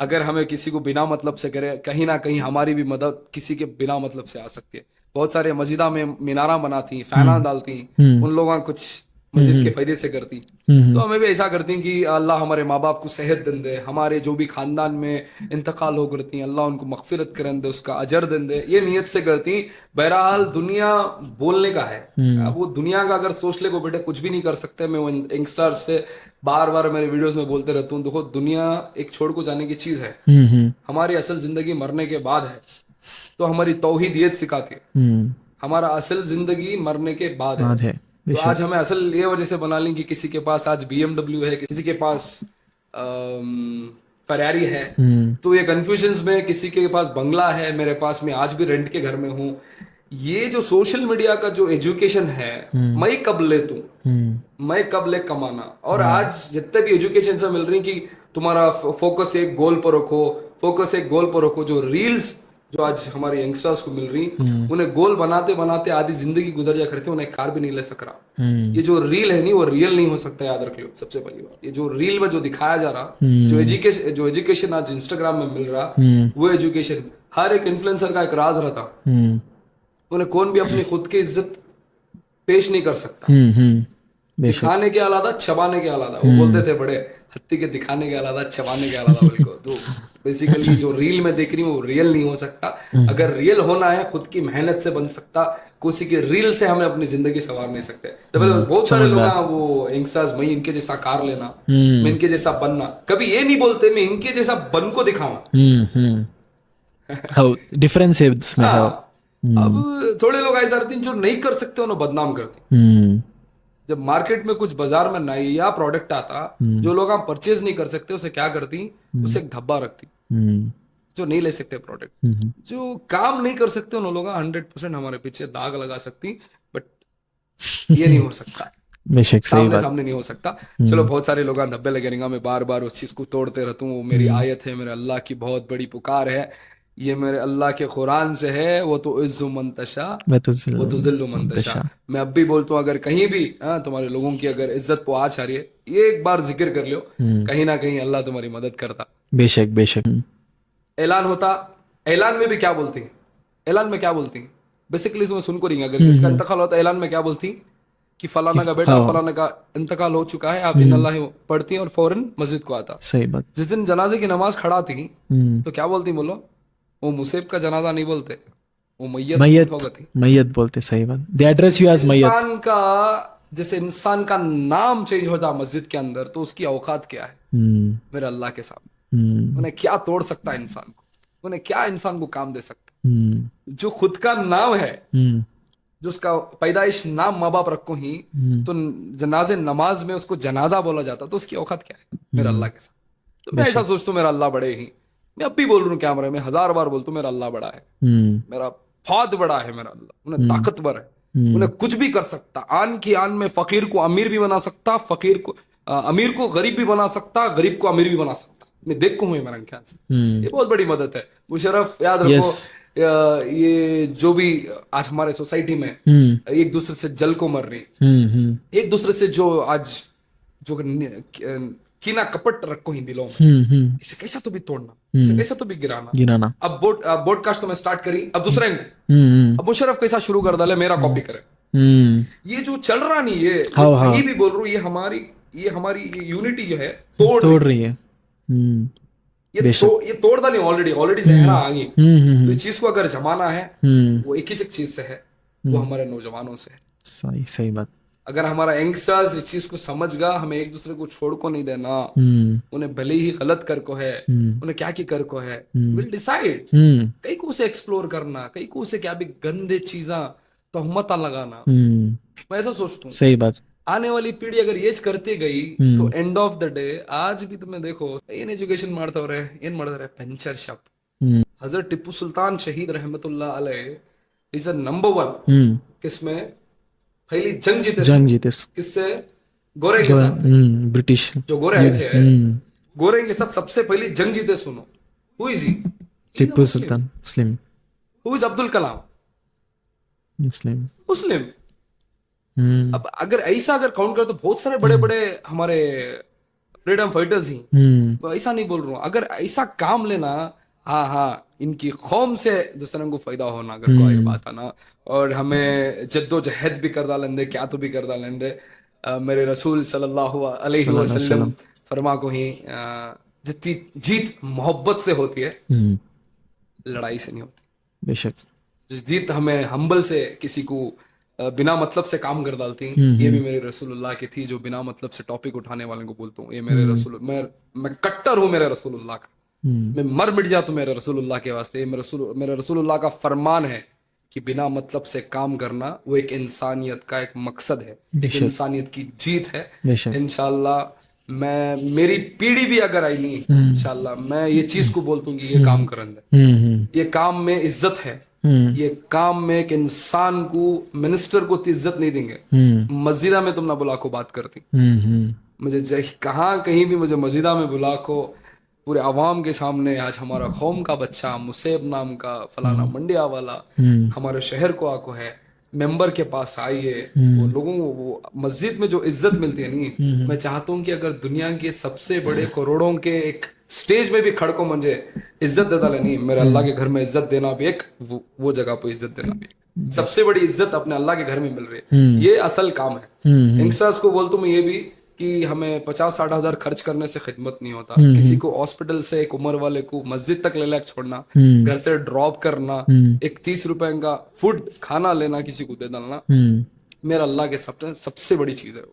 अगर हमें किसी को बिना मतलब से करे, कहीं ना कहीं हमारी भी मदद किसी के बिना मतलब से आ सकती है। बहुत सारे मस्जिदा में मीनारा बनाती, फैना डालती, उन लोगों कुछ मस्जिद के फायदे से करती, तो हमें भी ऐसा करती कि अल्लाह हमारे माँ बाप को सेहत दिन दे, हमारे जो भी खानदान में इंतकाल हो करती अल्लाह उनको मगफिरत करन दे, उसका अजर दिन दे, ये नीयत से करती। बहरहाल दुनिया बोलने का है, वो दुनिया का अगर सोच ले को बेटे कुछ भी नहीं कर सकते। मैं वो यंगस्टर से बार बार मेरे वीडियोस में बोलते रहता हूँ, देखो दुनिया एक छोड़ को जाने की चीज है, हमारी असल जिंदगी मरने के बाद है। तो हमारी तौहीदियत सिखाती है, हमारा असल जिंदगी मरने के बाद है। तो आज हमें असल ये वजह से बना ली कि किसी के पास आज BMW है, किसी के पास फरारी है, तो ये कंफ्यूजन्स में किसी के पास बंगला है, मेरे पास मैं आज भी रेंट के घर में हूँ। ये जो सोशल मीडिया का जो एजुकेशन है, मैं कब ले तू, मैं कब ले कमाना, और आज जितने भी एजुकेशन से मिल रही कि तुम्हारा फोकस एक गोल पर रखो, फोकस एक गोल पर रखो। जो रील्स जो आज हमारे यंगस्टर्स को मिल रही, उन्हें गोल बनाते बनाते आधी जिंदगी गुजर जा करते, उन्हें कार भी नहीं ले सक रहा। ये जो रील है नहीं, वो रियल नहीं हो सकता, याद रख लो। सबसे पहली बात, ये जो रील में जो दिखाया जा रहा, जो एजुकेशन आज इंस्टाग्राम में मिल रहा, वो एजुकेशन हर एक इन्फ्लुएंसर का एक राज रहता, उन्हें कौन भी अपनी खुद की इज्जत पेश नहीं कर सकता। दिखाने के अलावा चबाने के अलावा, वो बोलते थे बड़े हत्ती के, दिखाने के अलावा चबाने के अलावा बोल को। तो बेसिकली जो रील में देख रही हूँ वो रियल नहीं हो सकता। अगर रियल होना है खुद की मेहनत से बन सकता, किसी की रील से हमें अपनी जिंदगी संवार नहीं सकते। तो बहुत सारे लोग हैं वो यंगस्टर्स, मैं इनके जैसा कार लेना, मैं इनके जैसा बनना, कभी ये नहीं बोलते मैं इनके जैसा बन को दिखाऊं। डिफरेंस है उसमें। अब थोड़े लोग ऐसा रहते हैं जो नहीं कर सकते, उन्हें बदनाम करते। जब मार्केट में कुछ बाजार में नया प्रोडक्ट आता, जो लोग आप परचेज नहीं कर सकते, उसे क्या करती, उसे एक धब्बा रखती। जो नहीं ले सकते प्रोडक्ट, जो काम नहीं कर सकते, उन लोग 100% हमारे पीछे दाग लगा सकती, बट ये नहीं हो सकता। सामने सामने नहीं हो सकता। चलो बहुत सारे लोग धब्बे लगे रहेंगे, मैं बार बार उस चीज को तोड़ते रहता हूँ। वो मेरी आयत है, मेरे अल्लाह की बहुत बड़ी पुकार है, ये मेरे अल्लाह के कुरान से है। वो तो इज्जु मंतशा वो तो जिल्लु मंतशा। मैं अब भी बोलता हूँ, अगर कहीं भी तुम्हारे लोगों की अगर इज्जत पे आ रही है, ये एक बार जिक्र कर लो, कहीं ना कहीं अल्लाह तुम्हारी मदद करता। बेशक बेशक। ऐलान होता, ऐलान में भी क्या बोलती, ऐलान में क्या बोलती, बेसिकली इसमें सुन को रही, अगर किसका इंतकाल होता ऐलान में क्या बोलती कि फलाना का बेटा फलाना का इंतकाल हो चुका है, आप इन्नल्लाह पढ़ती हैं और फौरन मस्जिद को आता। सही बात। जिस दिन जनाजे की नमाज खड़ा थी तो क्या बोलती बोलो, वो मुसीब का जनाजा नहीं बोलते, वो मैयत बोलते। सही बात। दे एड्रेस यू एज मैयत। इंसान का, जैसे इंसान का नाम चेंज होता मस्जिद के अंदर, तो उसकी औकात क्या है मेरे अल्लाह के सामने। उन्हें क्या तोड़ सकता है इंसान को, उन्हें क्या इंसान को काम दे सकता। जो खुद का नाम है, जो उसका पैदाइश नाम माँ बाप रखो ही, तो जनाजे नमाज में उसको जनाजा बोला जाता, तो उसकी औकात क्या है मेरे अल्लाह के साथ। तो मैं ऐसा सोचता हूँ मेरा अल्लाह बड़े ही मैं अब भी बोल रहा हूँ कैमरे में, 1000 बार बोलता हूँ, मेरा अल्लाह बड़ा है, मेरा बहुत बड़ा है मेरा अल्लाह, उन्हें ताकतवर है, उन्हें कुछ भी कर सकता, आन की आन में फकीर को अमीर भी बना सकता, फकीर को अमीर को गरीब भी बना सकता, गरीब को अमीर भी बना सकता। मैं देखता हूँ मेरे ख्याल से ये बहुत बड़ी मदद है। मुशर्रफ याद रखो, ये जो भी आज हमारे सोसाइटी में एक दूसरे से जल को मर रही, एक दूसरे से जो आज जो कीना कपट रखो ही दिलों में, इसे कैसा तो भी तोड़ना, इसे कैसा तो भी गिराना। अब पॉडकास्ट तो मैं स्टार्ट करी, अब दूसरे अब मुशर्रफ कैसा शुरू कर डाले, मेरा कॉपी करे, ये जो चल रहा नहीं, ये सही भी बोल रहा हूँ, ये हमारी यूनिटी जो है तोड़ रही है। ये तोड़ डाली ऑलरेडी जहरा आ गई। तो इस चीज को अगर जमाना है वो एक ही चीज से है, वो हमारे नौजवानों से है। सही बात। अगर हमारा यंगस्टर्स इस चीज को समझ गा, हमें एक दूसरे को छोड़ को नहीं देना, उन्हें भले ही गलत कर को है, उन्हें क्या की कर को है, विल डिसाइड कई को उसे एक्सप्लोर करना, कई को उसे क्या भी गंदे चीजा तोहमत लगाना। मैं ऐसा सोचता हूँ, सही बात। आने वाली पीढ़ी अगर ये करती गई तो एंड ऑफ द डे, आज भी तुम्हें देखो ಏನ್ ಎಜುಕೇಶನ್ ಮಾಡ್ತವ್ರೆ, ಏನ್ ಮಾಡಿದ್ರೆ ಪೆನ್ಚರ್ ಶಾಪ್। हजरत टिप्पू सुल्तान शहीद रहमतुल्लाह अलैह इज अ नंबर 1 किसमें पहली जंग जीते किससे, गोरे के साथ, ब्रिटिश जो गोरे आए थे, गोरे के साथ सबसे पहली जंग जीते। सुनो, who is he? Tipu Sultan मुस्लिम। Who is Abdul Kalam? मुस्लिम। अब अगर ऐसा काउंट कर तो बहुत सारे बड़े बड़े हमारे फ्रीडम फाइटर्स ही, ऐसा नहीं बोल रहा हूँ, अगर ऐसा काम लेना, हाँ इनकी कौम से दूसरों को फायदा होना, अगर कोई बात है ना, और हमें जद्दोजहद भी कर डालेंगे, क्या तो भी कर डालेंगे। मेरे रसूल सल्लल्लाहु अलैहि वसल्लम फरमा को ही जितनी जीत मोहब्बत से होती है, लड़ाई से नहीं होती। बेशक जो जीत हमें हम्बल से किसी को बिना मतलब से काम कर डालती, ये भी मेरे रसूलुल्लाह की थी, जो बिना मतलब से टॉपिक उठाने वाले को बोलता हूँ, ये मेरे रसूल, मैं कट्टर हूँ मेरे रसूलुल्लाह का, मैं मर मिट जाता हूँ मेरे रसूलुल्लाह के वास्ते। मेरे रसूलुल्लाह का फरमान है कि बिना मतलब से काम करना वो एक इंसानियत का एक मकसद है, एक इंसानियत की जीत है। इंशाल्लाह मेरी पीढ़ी भी अगर आई नहीं, इंशाल्लाह मैं ये चीज को बोलता हूँ कि ये काम करेंगे, ये काम में इज्जत है, ये काम में एक इंसान को, मिनिस्टर को इज्जत नहीं देंगे। मस्जिदा में तुम ना बुला को बात करती, मुझे कहाँ कहीं भी मुझे मस्जिदा में बुला को पूरे अवाम के सामने, आज हमारा कौम का बच्चा मुसेब नाम का फलाना मंडिया वाला हमारे शहर को आको है, मेंबर के पास आइए, वो लोगों को वो मस्जिद में जो इज्जत मिलती है नहीं, मैं चाहता हूँ कि अगर दुनिया के सबसे बड़े करोड़ों के एक स्टेज में भी खड़को मुझे इज्जत देता नहीं, मेरे अल्लाह के घर में इज्जत देना भी एक, वो जगह पे इज्जत देना भी एक, सबसे बड़ी इज्जत अपने अल्लाह के घर में मिल रही है। ये असल काम है। यंगस्टर्स को बोलता हूँ मैं ये भी कि हमें 50-60 हजार खर्च करने से खिदमत नहीं होता। किसी को हॉस्पिटल से एक उम्र वाले को मस्जिद तक ले छोड़ना, घर से ड्रॉप करना, एक 30 रुपए का फूड खाना लेना, किसी को दे डालना, मेरा अल्लाह के सबसे बड़ी चीज है।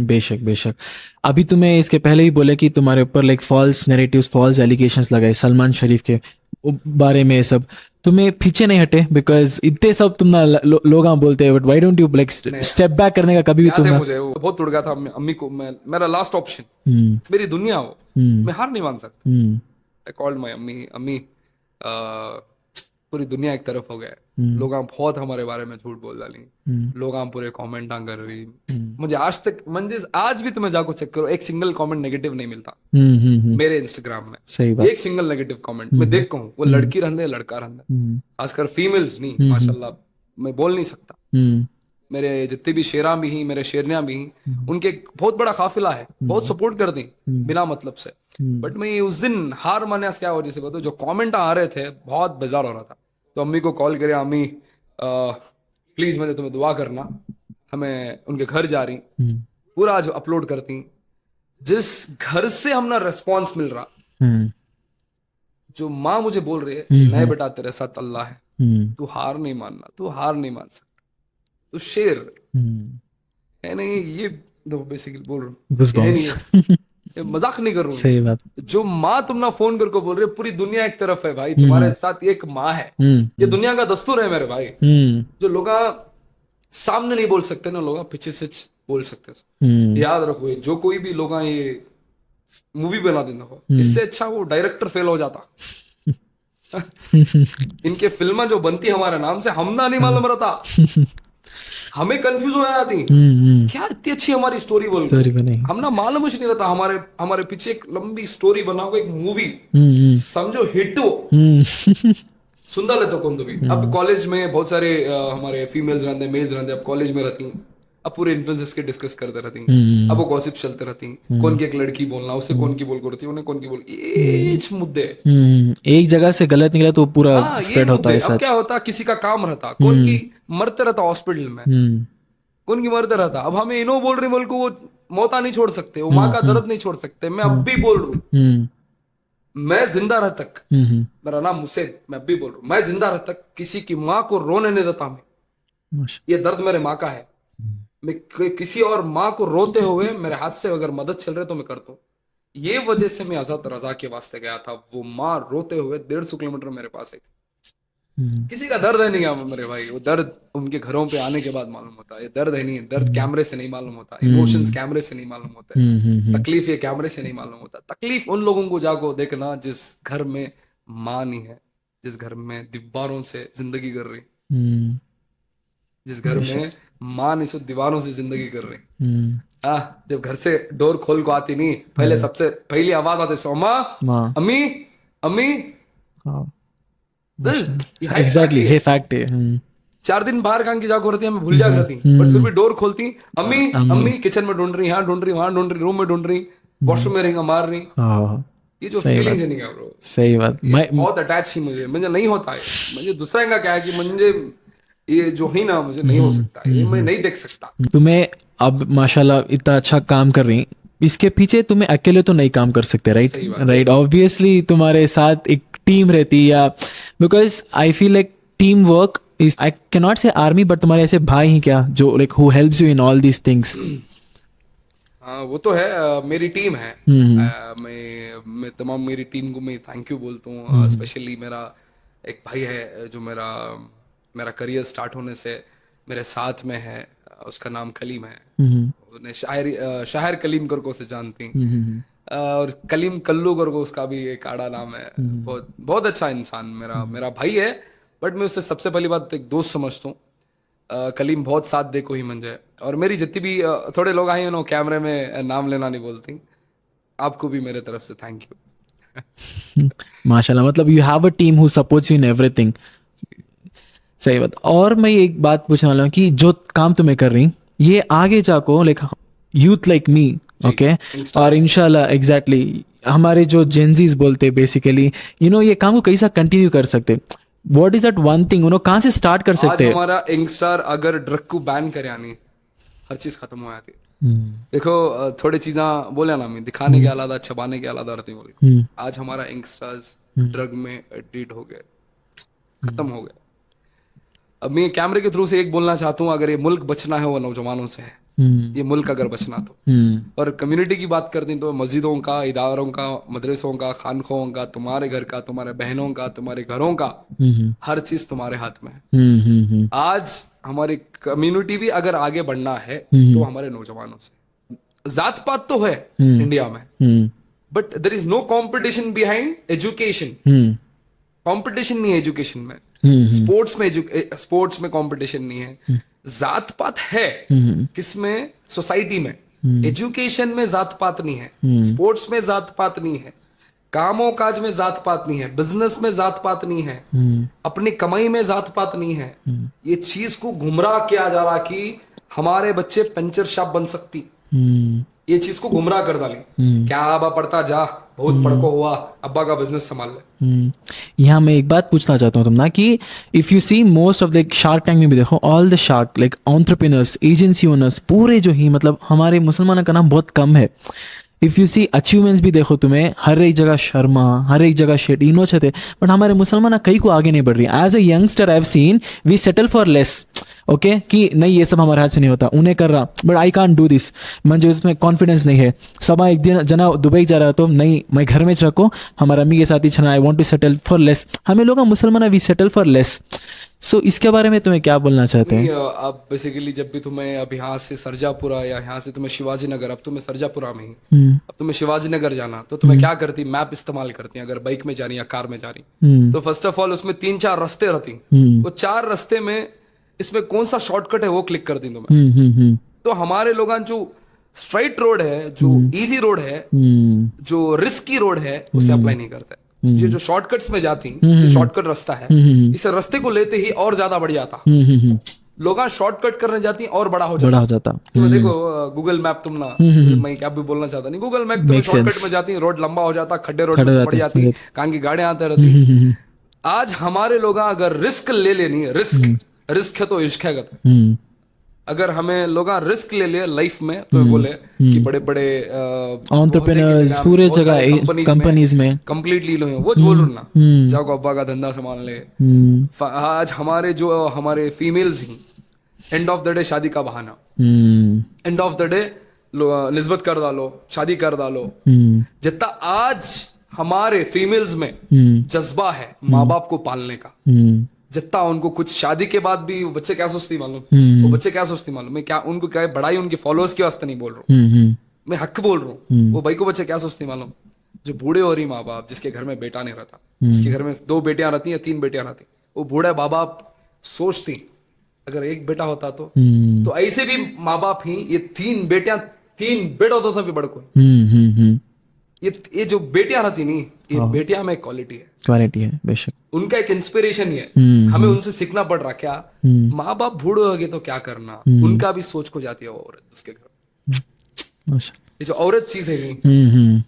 बेशक बेशक। अभी तुम्हें इसके पहले ही बोले कि तुम्हारे ऊपर like false narratives, false allegations लगाए सलमान शरीफ के बारे में, सब तुम्हें पीछे नहीं हटे, बिकॉज इतने सब तुम ना लोग बोलते हैं, but why don't you like step back करने का कभी भी तुम? मुझे वो बहुत टूट गया था अम्मी को, मेरा लास्ट ऑप्शन, मेरी दुनिया हो, मैं हार नहीं मान सकता। आई कॉल्ड माय अम्मी, पूरी दुनिया एक तरफ हो गया, लोग बहुत हमारे बारे में झूठ बोल डाली, लोग पूरे कमेंट कर रही, मुझे आज तक आज भी तुम्हें जाको चेक करो, एक सिंगल कमेंट नेगेटिव नहीं मिलता मेरे इंस्टाग्राम में। सही बात। एक सिंगल नेगेटिव कमेंट मैं देखता हूँ, वो लड़की रहने लड़का रहने, खासकर फीमेल्स नहीं, माशाल्लाह मैं बोल नहीं सकता, मेरे जितने भी शेरा भी ही, मेरे शेरनियां भी ही, उनके बहुत बड़ा काफिला है, बहुत सपोर्ट कर दी बिना मतलब से। बट मैं उस दिन हार माने क्या वजह से बताऊं, जो कमेंट आ रहे थे बहुत बेजार हो रहा था, तो अम्मी को कॉल करे, अम्मी प्लीज मैंने तुम्हें दुआ करना, हमें उनके घर जा रही, पूरा आज अपलोड करती, जिस घर से हम ना रिस्पॉन्स मिल रहा, जो माँ मुझे बोल रही है नहीं बेटा तेरे साथ अल्लाह है, तू हार नहीं मानना, तू हार नहीं मान सकता, तो शेर है नहीं, ये बेसिकली बोल रहा हूँ, मजाक नहीं कर रहा हूँ, सही बात। जो माँ तुम ना फोन करके बोल रहे हो, पूरी दुनिया एक तरफ है भाई, तुम्हारे साथ एक माँ है, ये दुनिया का दस्तूर है मेरे भाई। जो लोग सामने नहीं बोल सकते ना, लोग पीछे से बोल सकते। याद रखो, जो कोई भी लोग ये मूवी बना देना हो, इससे अच्छा वो डायरेक्टर फेल हो जाता। इनके फिल्में जो बनती हमारे नाम से, हम ना नहीं मालूम रहता, हमें कंफ्यूज हो जाती क्या इतनी अच्छी हमारी स्टोरी बोल स्टोरी बनी। हम ना मालूम ही नहीं रहता, हमारे पीछे एक लंबी स्टोरी बना हुआ, एक मूवी समझो हिट हो सुंदर लेते कौन तो भी। अब कॉलेज में बहुत सारे हमारे फीमेल्स रहते हैं, मेल्स रहते हैं, अब कॉलेज में रहती हैं, अब पूरे इन्फ्लुएंसेस के डिस्कस करते रहती हैं, अब वो गॉसिप चलते रहती हैं, कौन की एक लड़की बोलना, उससे कौन की बोल करती है, उन्हें कौन की बोल, ये मुद्दे। एक जगह से गलत निकला तो पूरा हाँ, ये स्प्रेड होता मुद्दे। है अब क्या होता, किसी का काम रहता, कौन की मरते रहता हॉस्पिटल में, कौन की मरते रहता। अब हमें इनो बोल रही बोल को वो मौता नहीं छोड़ सकते, वो माँ का दर्द नहीं छोड़ सकते। मैं अब भी बोल रहा हूँ, मैं जिंदा रह तक, मेरा नाम हुसैन, मैं भी बोल रहा हूँ, मैं जिंदा रह तक किसी की माँ को रोने नहीं देता। मैं ये दर्द मेरे माँ का है, मैं किसी और माँ को रोते हुए मेरे हाथ से अगर मदद चल रही तो मैं करता हूँ। ये वजह से मैं आजाद रजा के वास्ते गया था। वो माँ रोते हुए 150 किलोमीटर मेरे पास आई थी। किसी का दर्द है नहीं है मेरे भाई, वो दर्द उनके घरों पे आने के बाद मालूम होता है। ये दर्द है नहीं, दर्द कैमरे से नहीं मालूम होता, इमोशंस कैमरे से नहीं मालूम होता है, तकलीफ ये कैमरे से नहीं मालूम होता। तकलीफ उन लोगों को जाको देखना जिस घर में माँ नहीं है, जिस घर में दीवारों से जिंदगी कर रही, जिस घर में माँ नहीं सो दीवारों से जिंदगी कर रही। जब घर से डोर खोल को आती नहीं, पहले सबसे पहली आवाज आती सो माँ, अम्मी अम्मी। एग्जैक्टली, है फैक्ट है। 4 दिन बाहर काम की जाकर रहती है, मैं भूल जा करती, बट फिर भी डोर खोलती, अम्मी अम्मी, किचन में ढूंढ रही, यहाँ ढूंढ रही, वहां ढूंढ रही, रूम में ढूंढ रही, वॉशरूम में रहेगा मार रही। ये जो फीलिंग्स है नहीं ब्रो, सही बात, मैं बहुत अटैच ही मुझे नहीं होता है। मुझे दूसरा का क्या है कि मुझे ये जो ही ना मुझे नहीं हो सकता, ये मैं नहीं देख सकता। तुम्हें अब माशाल्लाह इतना अच्छा काम कर रही, इसके पीछे तुम्हें अकेले तो नहीं काम कर सकते, राइट। ऑब्वियसली तुम्हारे साथ एक टीम रहती, या because I feel like team work is, I can not से आर्मी, बट तुम्हारे ऐसे भाई ही क्या जो like who helps you in all these things. हाँ वो तो है, मेरी टीम है। मैं तमाम मेरी टीम को मैं थैंक यू बोलता हूँ। स्पेशली मेरा एक भाई है जो मेरा करियर स्टार्ट होने से मेरे साथ में है, उसका नाम कलीम है। उन्हें शायर कलीम करको से जानती, और कलीम कल्लू करको उसका भी एक आड़ा नाम है। बहुत बहुत अच्छा इंसान मेरा भाई है, बट मैं उससे सबसे पहली बात एक दोस्त समझता हूँ। कलीम बहुत साथ दे को ही मंजे, और मेरी जितनी भी थोड़े लोग आए हैं कैमरे में नाम लेना नहीं बोलती, आपको भी मेरे तरफ से थैंक यू। माशाल्लाह, मतलब you have a team who supports you in everything. सही बात। और मैं एक बात पूछने वाला हूँ कि जो काम तुम्हें कर रही, ये आगे जाको like youth like me, okay, और इंशाल्लाह एग्जैक्टली हमारे जो जेंजीज बोलते हैं बेसिकली, ये काम को कैसा कंटिन्यू कर सकते, what is that one thing, कहाँ से स्टार्ट कर सकते हैं? हमारा यंगस्टर अगर ड्रग को बैन करे यानी हर चीज खत्म हो जाती। देखो थोड़ी चीजें बोले ना, मैं दिखाने के अलावा छपाने के अलावा रहती बोली। आज हमारा यंगस्टर्स ड्रग में एडिक्ट हो गए, खत्म हो गए। अब मैं कैमरे के थ्रू से एक बोलना चाहता हूँ, अगर ये मुल्क बचना है वो नौजवानों से है। ये मुल्क अगर बचना तो, और कम्युनिटी की बात करती तो मस्जिदों का, इदारों का, मदरसों का, खानखों का, तुम्हारे घर का, तुम्हारे बहनों का, तुम्हारे घरों का, हर चीज तुम्हारे हाथ में है। आज हमारी कम्युनिटी भी अगर आगे बढ़ना है तो हमारे नौजवानों से। जात पात तो है इंडिया में, but there is no competition behind education. Competition नहीं है एजुकेशन में, स्पोर्ट्स में कंपटीशन नहीं है। जात पात है किसमें? सोसाइटी में। एजुकेशन में जात पात नहीं है, स्पोर्ट्स में जात पात नहीं है, कामों काज में जात पात नहीं है, बिजनेस में जात पात नहीं है, अपनी कमाई में जात पात नहीं है। ये चीज को गुमराह किया जा रहा कि हमारे बच्चे पंचर शॉप बन सकती, ये चीज को गुमराह कर डाली। क्या अब्बा पढ़ता जा, बहुत पढ़को हुआ, अब्बा का बिजनेस संभाल ले। यहाँ मैं एक बात पूछना चाहता हूँ तुम ना कि if you see most of like Shark Tank में भी देखो, all the shark like entrepreneurs, agency owners, पूरे जो ही मतलब हमारे मुसलमानों का नाम बहुत कम है। इफ यू सी अचीवमेंट्स भी देखो तुम्हें, हर एक जगह शर्मा, हर एक जगह शेट्टी, इनोच थे, बट हमारे मुसलमान कहीं को आगे नहीं बढ़ रही। As a youngster I have seen we settle for less, okay कि नहीं ये सब हमारे हाथ से नहीं होता, उन्हें कर रहा but I can't do this, मुझे उसमें कॉन्फिडेंस नहीं है. सभा एक दिन जना दुबई जा रहा तो नहीं मैं घर में रखो हमारा अम्मी के साथ ही छना, I want to settle for less. हमें लोग मुसलमान we settle for less. So इसके बारे में तुम्हें क्या बोलना चाहते हैं? अब बेसिकली जब भी तुम्हें अब यहाँ से सरजापुरा या यहाँ से तुम्हें शिवाजी नगर, अब तुम्हें सरजापुरा में ही, अब तुम्हें शिवाजी नगर जाना तो तुम्हें क्या करती, मैप इस्तेमाल करती है अगर बाइक में जा रही या कार में जा रही. तो फर्स्ट ऑफ ऑल उसमें 3-4 रास्ते रहती, वो 4 रास्ते में इसमें कौन सा शॉर्टकट है वो क्लिक कर दी तुम्हें. तो हमारे लोग जो स्ट्राइट रोड है, जो इजी रोड है, जो रिस्की रोड है, उसे अप्लाई नहीं करते. ये जो शॉर्टकट्स में जाती, शॉर्टकट रास्ता है, इस रास्ते को लेते ही और ज्यादा बढ़ जाता. लोग शॉर्टकट करने जाती और बड़ा हो जाता. तो देखो गूगल मैप तुम ना, मैं क्या भी बोलना चाहता नहीं, गूगल मैप तुम्हें शॉर्टकट में जाती, रोड लंबा हो जाता, खड्डे रोड में बढ़ जाती, कहाँ की गाड़ियां आते रहती. आज हमारे लोग अगर रिस्क ले लेनी, रिस्क है तो इश्क है. अगर हमें लोग रिस्क ले लिए लाइफ में तो बोले कि बड़े बड़े एंटरप्रेन्योर्स पूरे जगह कंपनीज में कंप्लीटली लो, वो बोल रहा ना, जाओ अब्बा का धंधा संभाल ले. आज हमारे females he end of the day शादी का बहाना, एंड ऑफ द डे निस्बत कर डालो, शादी कर डालो. जितना आज हमारे फीमेल्स में जज्बा है माँ बाप को पालने का, जितना उनको कुछ शादी के बाद भी वो बच्चे क्या सोचती मालूम, वो बच्चे क्या सोचती मालूम, मैं क्या उनको क्या बड़ाई उनके फॉलोअर्स के वास्ते नहीं बोल रहा हूँ, मैं हक बोल रहा हूँ. वो भाई को बच्चे क्या सोचती मालूम, जो बूढ़े हो रही माँ बाप, जिसके घर में बेटा नहीं रहता, जिसके घर में 2 बेटियां रहती हैं, 3 बेटियां रहती, वो बूढ़े माँ बाप सोचती अगर एक बेटा होता तो ऐसे भी माँ बाप ही ये 3 बेटियां 3 बेटा होता था भी बड़को. ये जो बेटियां रहती नहीं, ये बेटियां में क्वालिटी है बेशक, उनका एक इंस्पिरेशन ही है. हमें उनसे सीखना पड़ रहा क्या, माँ बाप बूढ़े हो गए तो क्या करना, उनका भी सोच को जाती है वो औरत उसके घर. ये जो औरत चीज है नहीं,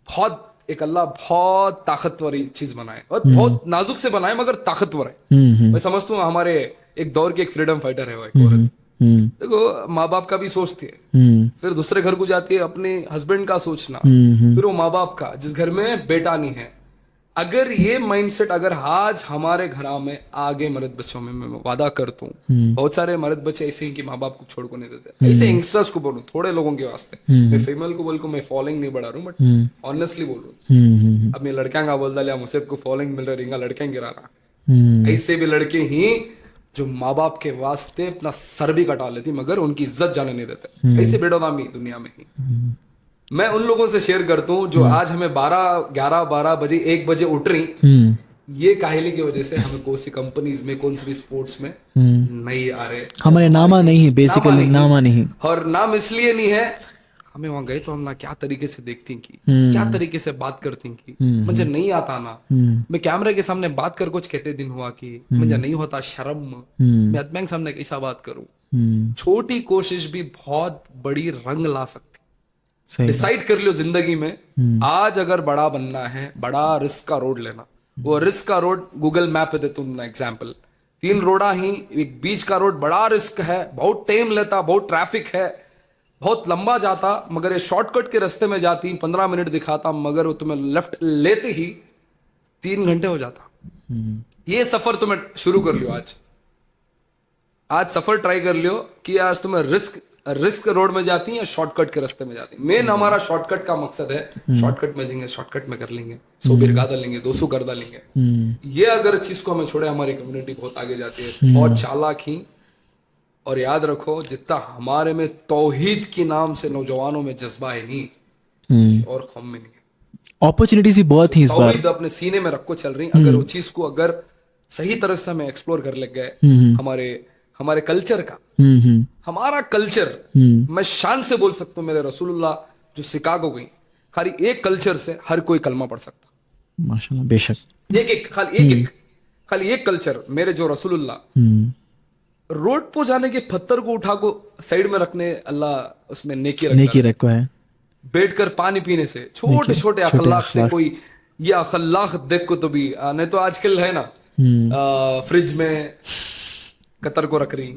बहुत एक अल्लाह बहुत ताकतवर चीज बनाए, और बहुत नाजुक से बनाए मगर ताकतवर है. मैं समझता हूँ हमारे एक दौर की एक फ्रीडम फाइटर है वो एक औरत. देखो माँ बाप का भी सोचती है, फिर दूसरे घर को जाती है, अपने हस्बैंड का सोचना, फिर वो माँ बाप का जिस घर में बेटा नहीं है. अगर ये माइंडसेट अगर आज हमारे घर में आगे मर्द बच्चों में, मैं वादा करता हूँ, बहुत सारे मर्द बच्चे ऐसे हैं कि माँ बाप को छोड़ को नहीं देते. ऐसे यंगस्टर्स को बोलूँ, थोड़े लोगों के वास्ते, मैं फीमेल को बोल को मैं फॉलोइंग नहीं बढ़ा रहा हूँ, बट ऑनेस्टली बोल रहा हूँ. अब मैं लड़कियां का बोल डालिया, मुझसे को फॉलोइंग मिल रहा, लड़कियां गिरा रहा. ऐसे भी लड़के ही जो माँ बाप के वास्ते अपना सर भी कटा लेती मगर उनकी इज्जत जाने नहीं देते. ऐसे बेडोनामी दुनिया में ही. मैं उन लोगों से शेयर करता हूँ जो आज हमें 12 बजे 1 बजे उठ रही, ये काहिली की वजह से हमें कौन सी कंपनीज में, कौन सी भी स्पोर्ट्स में नहीं आ रहे, हमारे नामा नहीं, बेसिकली नामा नहीं. और नाम इसलिए नहीं है, हमें वहां गए तो हम ना क्या तरीके से देखती की, क्या तरीके से बात करती की, मुझे नहीं आता ना. मैं कैमरे के सामने बात कर कुछ कहते दिन हुआ कि मुझे नहीं होता शर्म, मैं अदमैंग सामने कैसा बात करूं. छोटी कोशिश भी बहुत बड़ी रंग ला सकती. डिसाइड कर लियो जिंदगी में, आज अगर बड़ा बनना है, बड़ा रिस्क का रोड लेना. वो रिस्क का रोड गूगल मैप पे दे तुम एग्जाम्पल, 3 रोडा ही, एक बीच का रोड बड़ा रिस्क है, बहुत टाइम लेता, बहुत ट्रैफिक है, बहुत लंबा जाता, मगर ये शॉर्टकट के रास्ते में जाती 15 मिनट दिखाता, मगर वो तुम्हें लेफ्ट लेते ही 3 घंटे हो जाता. ये सफर तुम्हें शुरू कर लियो आज सफर ट्राई कर लियो कि आज तुम्हें रिस्क रोड में जाती या शॉर्टकट के रास्ते में जाती. मेन हमारा शॉर्टकट का मकसद है, शॉर्टकट में जाएंगे, शॉर्टकट में कर लेंगे, 100 बिरगा डालेंगे, 200 कर डालेंगे. ये अगर चीज को हमें छोड़े, हमारी कम्युनिटी बहुत आगे जाती है, बहुत चालाक ही. और याद रखो, जितना हमारे में तौहीद के नाम से नौजवानों में जज्बा है नहीं, किसी और कौम में नहीं है. अपॉर्चुनिटीज भी बहुत ही इस बार तौहीद अपने सीने में रखो चल रही. अगर वो चीज को अगर सही तरह से हमें एक्सप्लोर कर लग गए, हमारे कल्चर का, हमारा कल्चर, मैं शान से बोल सकता हूँ, मेरे रसूलुल्लाह जो शिकागो गई, खाली एक कल्चर से हर कोई कलमा पढ़ सकता. माशाल्लाह बेशक. खाली एक कल्चर, मेरे जो रसूलुल्लाह रोड पर जाने के पत्थर को उठा को साइड में रखने, अल्लाह उसमें नेकी रखा है. बैठकर पानी पीने से, छोटे छोटे अखलाक से, कोई ये अखलाक देख को तो भी नहीं तो आजकल है ना, फ्रिज में कतर को रख रही,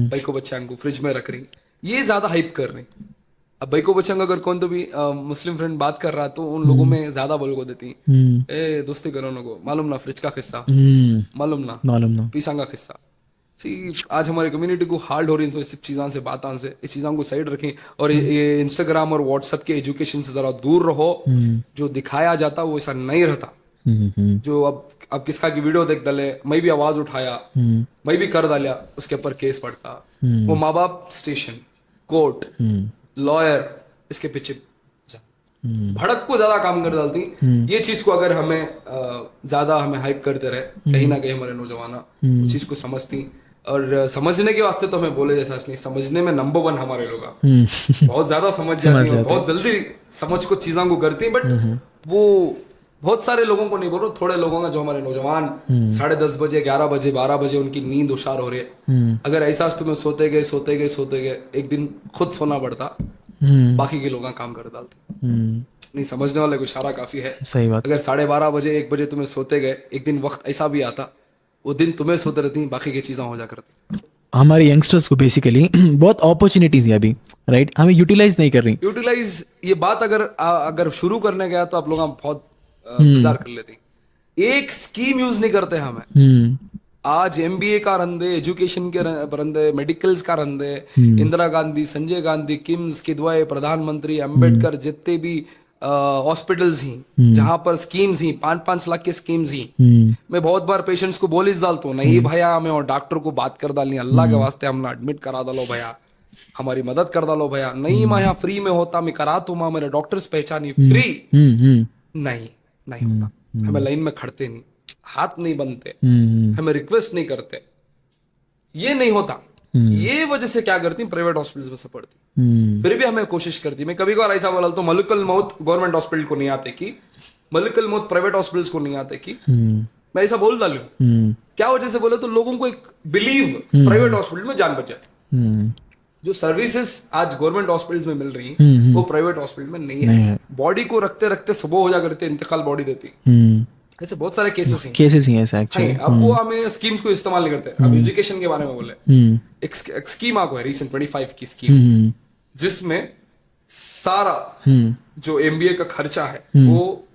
भाई को बच्चा को फ्रिज में रख रही, ये ज्यादा हाइप कर रही. अब भाई को बच्चा अगर कौन तो भी मुस्लिम फ्रेंड बात कर रहा तो उन लोगों में ज्यादा बोल को देती, ए दोस्ती करो को मालूम ना फ्रिज का किस्सा, मालूम ना पीसा का किस्सा. आज हमारी कम्युनिटी को हार्ड हो रही है तो इस चीज़ों से बातों से इस चीज़ों को साइड रखें और ये इंस्टाग्राम और व्हाट्सएप के एजुकेशन से ज़रा दूर रहो। जो दिखाया जाता वो ऐसा नहीं रहता। जो अब किसका की वीडियो देख डाले, मैं भी आवाज उठाया, मैं भी कर डालिया, उसके ऊपर केस पड़ता। वो माँ बाप स्टेशन, कोर्ट, लॉयर, इसके पीछे भड़क को ज्यादा काम कर डालती। ये चीज को अगर हमें ज्यादा हमें हाइप करते रहे, कहीं ना कहीं हमारे नौजवान उस चीज को समझती। और समझने के वास्ते तो हमें बोले जैसा नहीं, समझने में नंबर 1 हमारे लोग बहुत ज्यादा समझ जाते हैं, बहुत जल्दी समझ को चीजों को करती। बट वो बहुत सारे लोगों को नहीं बोल रहा, थोड़े लोगों का जो हमारे नौजवान 10:30 बजे, 11 बजे, 12 बजे उनकी नींद उशार हो रही है। अगर ऐसा तुम्हें सोते गए एक दिन खुद सोना पड़ता, बाकी के लोग काम कर डालते। नहीं, समझने वाले को इशारा काफी है। सही बात। अगर 12:30 बजे, 1 बजे तुम्हें सोते गए, एक दिन वक्त ऐसा भी आता, वो दिन तुम्हें सोते रहती, बाकी की चीजें हो जा करती। हमारे यंगस्टर्स को बेसिकली बहुत अपॉर्चुनिटीज है अभी, राइट, हमें यूटिलाइज नहीं कर रही। यूटिलाइज ये बात अगर शुरू करने गया तो आप लोग बहुत इंतजार कर लेते। एक स्कीम यूज नहीं करते हमें। आज MBA का रंदे, एजुकेशन के रंदे, मेडिकल्स का रंदे, इंदिरा गांधी, संजय गांधी, किम्स, किदवाई, प्रधानमंत्री, अंबेडकर, जितने भी हॉस्पिटल्स ही जहां पर स्कीम्स ही 5-5 लाख के स्कीम्स ही। मैं बहुत बार पेशेंट्स को बोल ही डालता हूँ, नहीं भैया हमें और डॉक्टर को बात कर डालनी, अल्लाह के वास्ते हमने एडमिट करा डालो भैया, हमारी मदद कर डालो भैया। नहीं मैं यहाँ फ्री में होता, मैं करा तू माँ, मेरे डॉक्टर्स पहचानी फ्री नहीं होता। हमें लाइन में खड़ते नहीं, हाथ नहीं बनते, हमें रिक्वेस्ट नहीं करते, ये नहीं होता। ये वजह से क्या करती, प्राइवेट हॉस्पिटल्स में से पड़ती। फिर भी हमें कोशिश करती। मैं कभी कभार ऐसा बोला तो मलकुल मौत गवर्नमेंट हॉस्पिटल को नहीं आते की, मलकुल मौत प्राइवेट हॉस्पिटल्स को नहीं आते की, मैं ऐसा बोल डालू। क्या वजह से बोले तो लोगों को एक बिलीव प्राइवेट हॉस्पिटल में जान बच जाती। जो सर्विसेज आज गवर्नमेंट हॉस्पिटल्स में मिल रही हैं वो प्राइवेट हॉस्पिटल में नहीं है। बॉडी को रखते रखते सुबह हो जा करते, इंतकाल बॉडी देती। ऐसे बहुत सारे केसेस ही हैं ऐसे एक्चुअली। अब वो हमें स्कीम्स को इस्तेमाल नहीं करते। अब एजुकेशन के बारे में बोले, एक स्कीम आपको है रिसेंट 25 की स्कीम, जिसमें सारा जो MBA का खर्चा है वो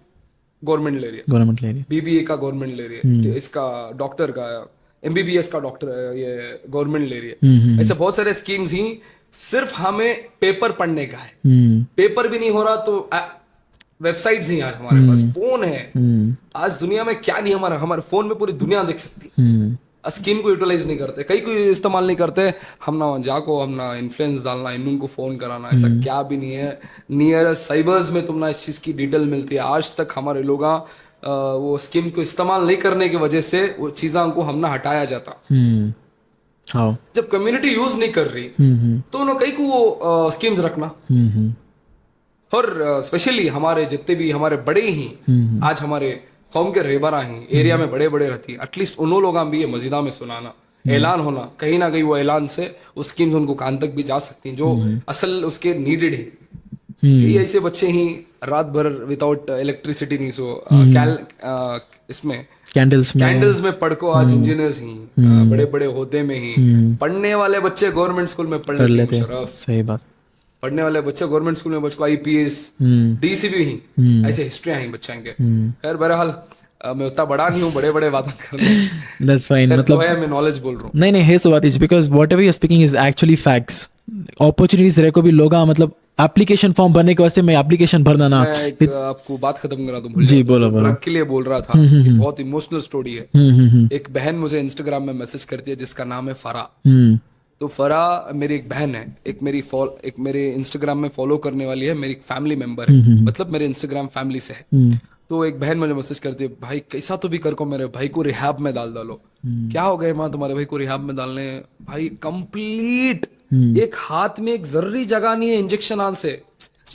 गवर्नमेंट ले रही है, BBA का गवर्नमेंट ले रही है, इसका डॉक्टर का MBBS का डॉक्टर ये गवर्नमेंट ले रही है। ऐसे बहुत सारे स्कीम्स ही सिर्फ हमें पेपर पढ़ने का है। पेपर भी नहीं हो रहा तो वेबसाइट्स ही आज हमारे पास, फोन है। आज दुनिया में क्या नहीं, हमारे फोन में पूरी दुनिया देख सकती। स्कीम को यूटिलाइज नहीं करते, कई कोई इस्तेमाल नहीं करते। हम ना जाको हम ना इन्फ्लुएंस डालना, इनको फोन कराना, ऐसा क्या भी नहीं है। नियर साइबर्स में तुम ना इस चीज की डिटेल मिलती है। आज तक हमारे लोग वो स्कीम को इस्तेमाल नहीं करने की वजह से वो चीजों को हमने हटाया जाता। जब कम्युनिटी यूज नहीं कर रही तो उन्होंने कई को वो स्कीम्स रखना। और स्पेशली हमारे जितने भी हमारे बड़े ही आज हमारे कौम के रेबरा ही एरिया में बड़े बड़े रहती, एटलीस्ट उन्हों लोग भी ये मस्जिदा में सुनाना, ऐलान होना, कहीं ना कहीं वो ऐलान से उस स्कीम्स उनको कान तक भी जा सकती हैं जो असल उसके नीडेड है। ये ऐसे बच्चे ही रात भर विदाउट इलेक्ट्रिसिटी नहीं सो इसमें कैंडल्स में पढ़ को आज इंजीनियर्स ही बड़े बड़े होते में ही पढ़ने वाले बच्चे गवर्नमेंट स्कूल में पढ़ लेते हैं। सही बात। पढ़ने वाले बच्चे गवर्नमेंट स्कूल में बच्चों IPS DCP ही ऐसे हिस्ट्रियां ही बच्चों के। खैर बहरहाल मैं उतना बड़ा नहीं हूँ, बड़े बड़े बातें करने। That's fine, मतलब मैं नॉलेज बोल रहा हूँ। नहीं है सो बात is because what ever you speaking is actually facts. Opportunities रहे को भी लोग मतलब एप्लीकेशन फॉर्म भरने के वास्ते मैं एप्लीकेशन भरना ना। मैं आपको बात खत्म करा दूं। जी बोलो। के लिए बोल रहा था, बहुत इमोशनल स्टोरी है। एक बहन मुझे इंस्टाग्राम में मैसेज करती है जिसका नाम है फरा। तो फरा मेरी एक बहन है, एक मेरे इंस्टाग्राम में फॉलो करने वाली है, मेरी फैमिली मेंबर है, मतलब मेरे इंस्टाग्राम फैमिली से है। तो एक बहन मुझे मैसेज करती है, भाई कैसा तो भी कर को मेरे भाई को रिहाब में डाल डालो। क्या हो गए माँ तुम्हारे भाई को रिहाब में डालने? भाई कंप्लीट एक हाथ में एक जर्री जगह नहीं है, इंजेक्शन आन से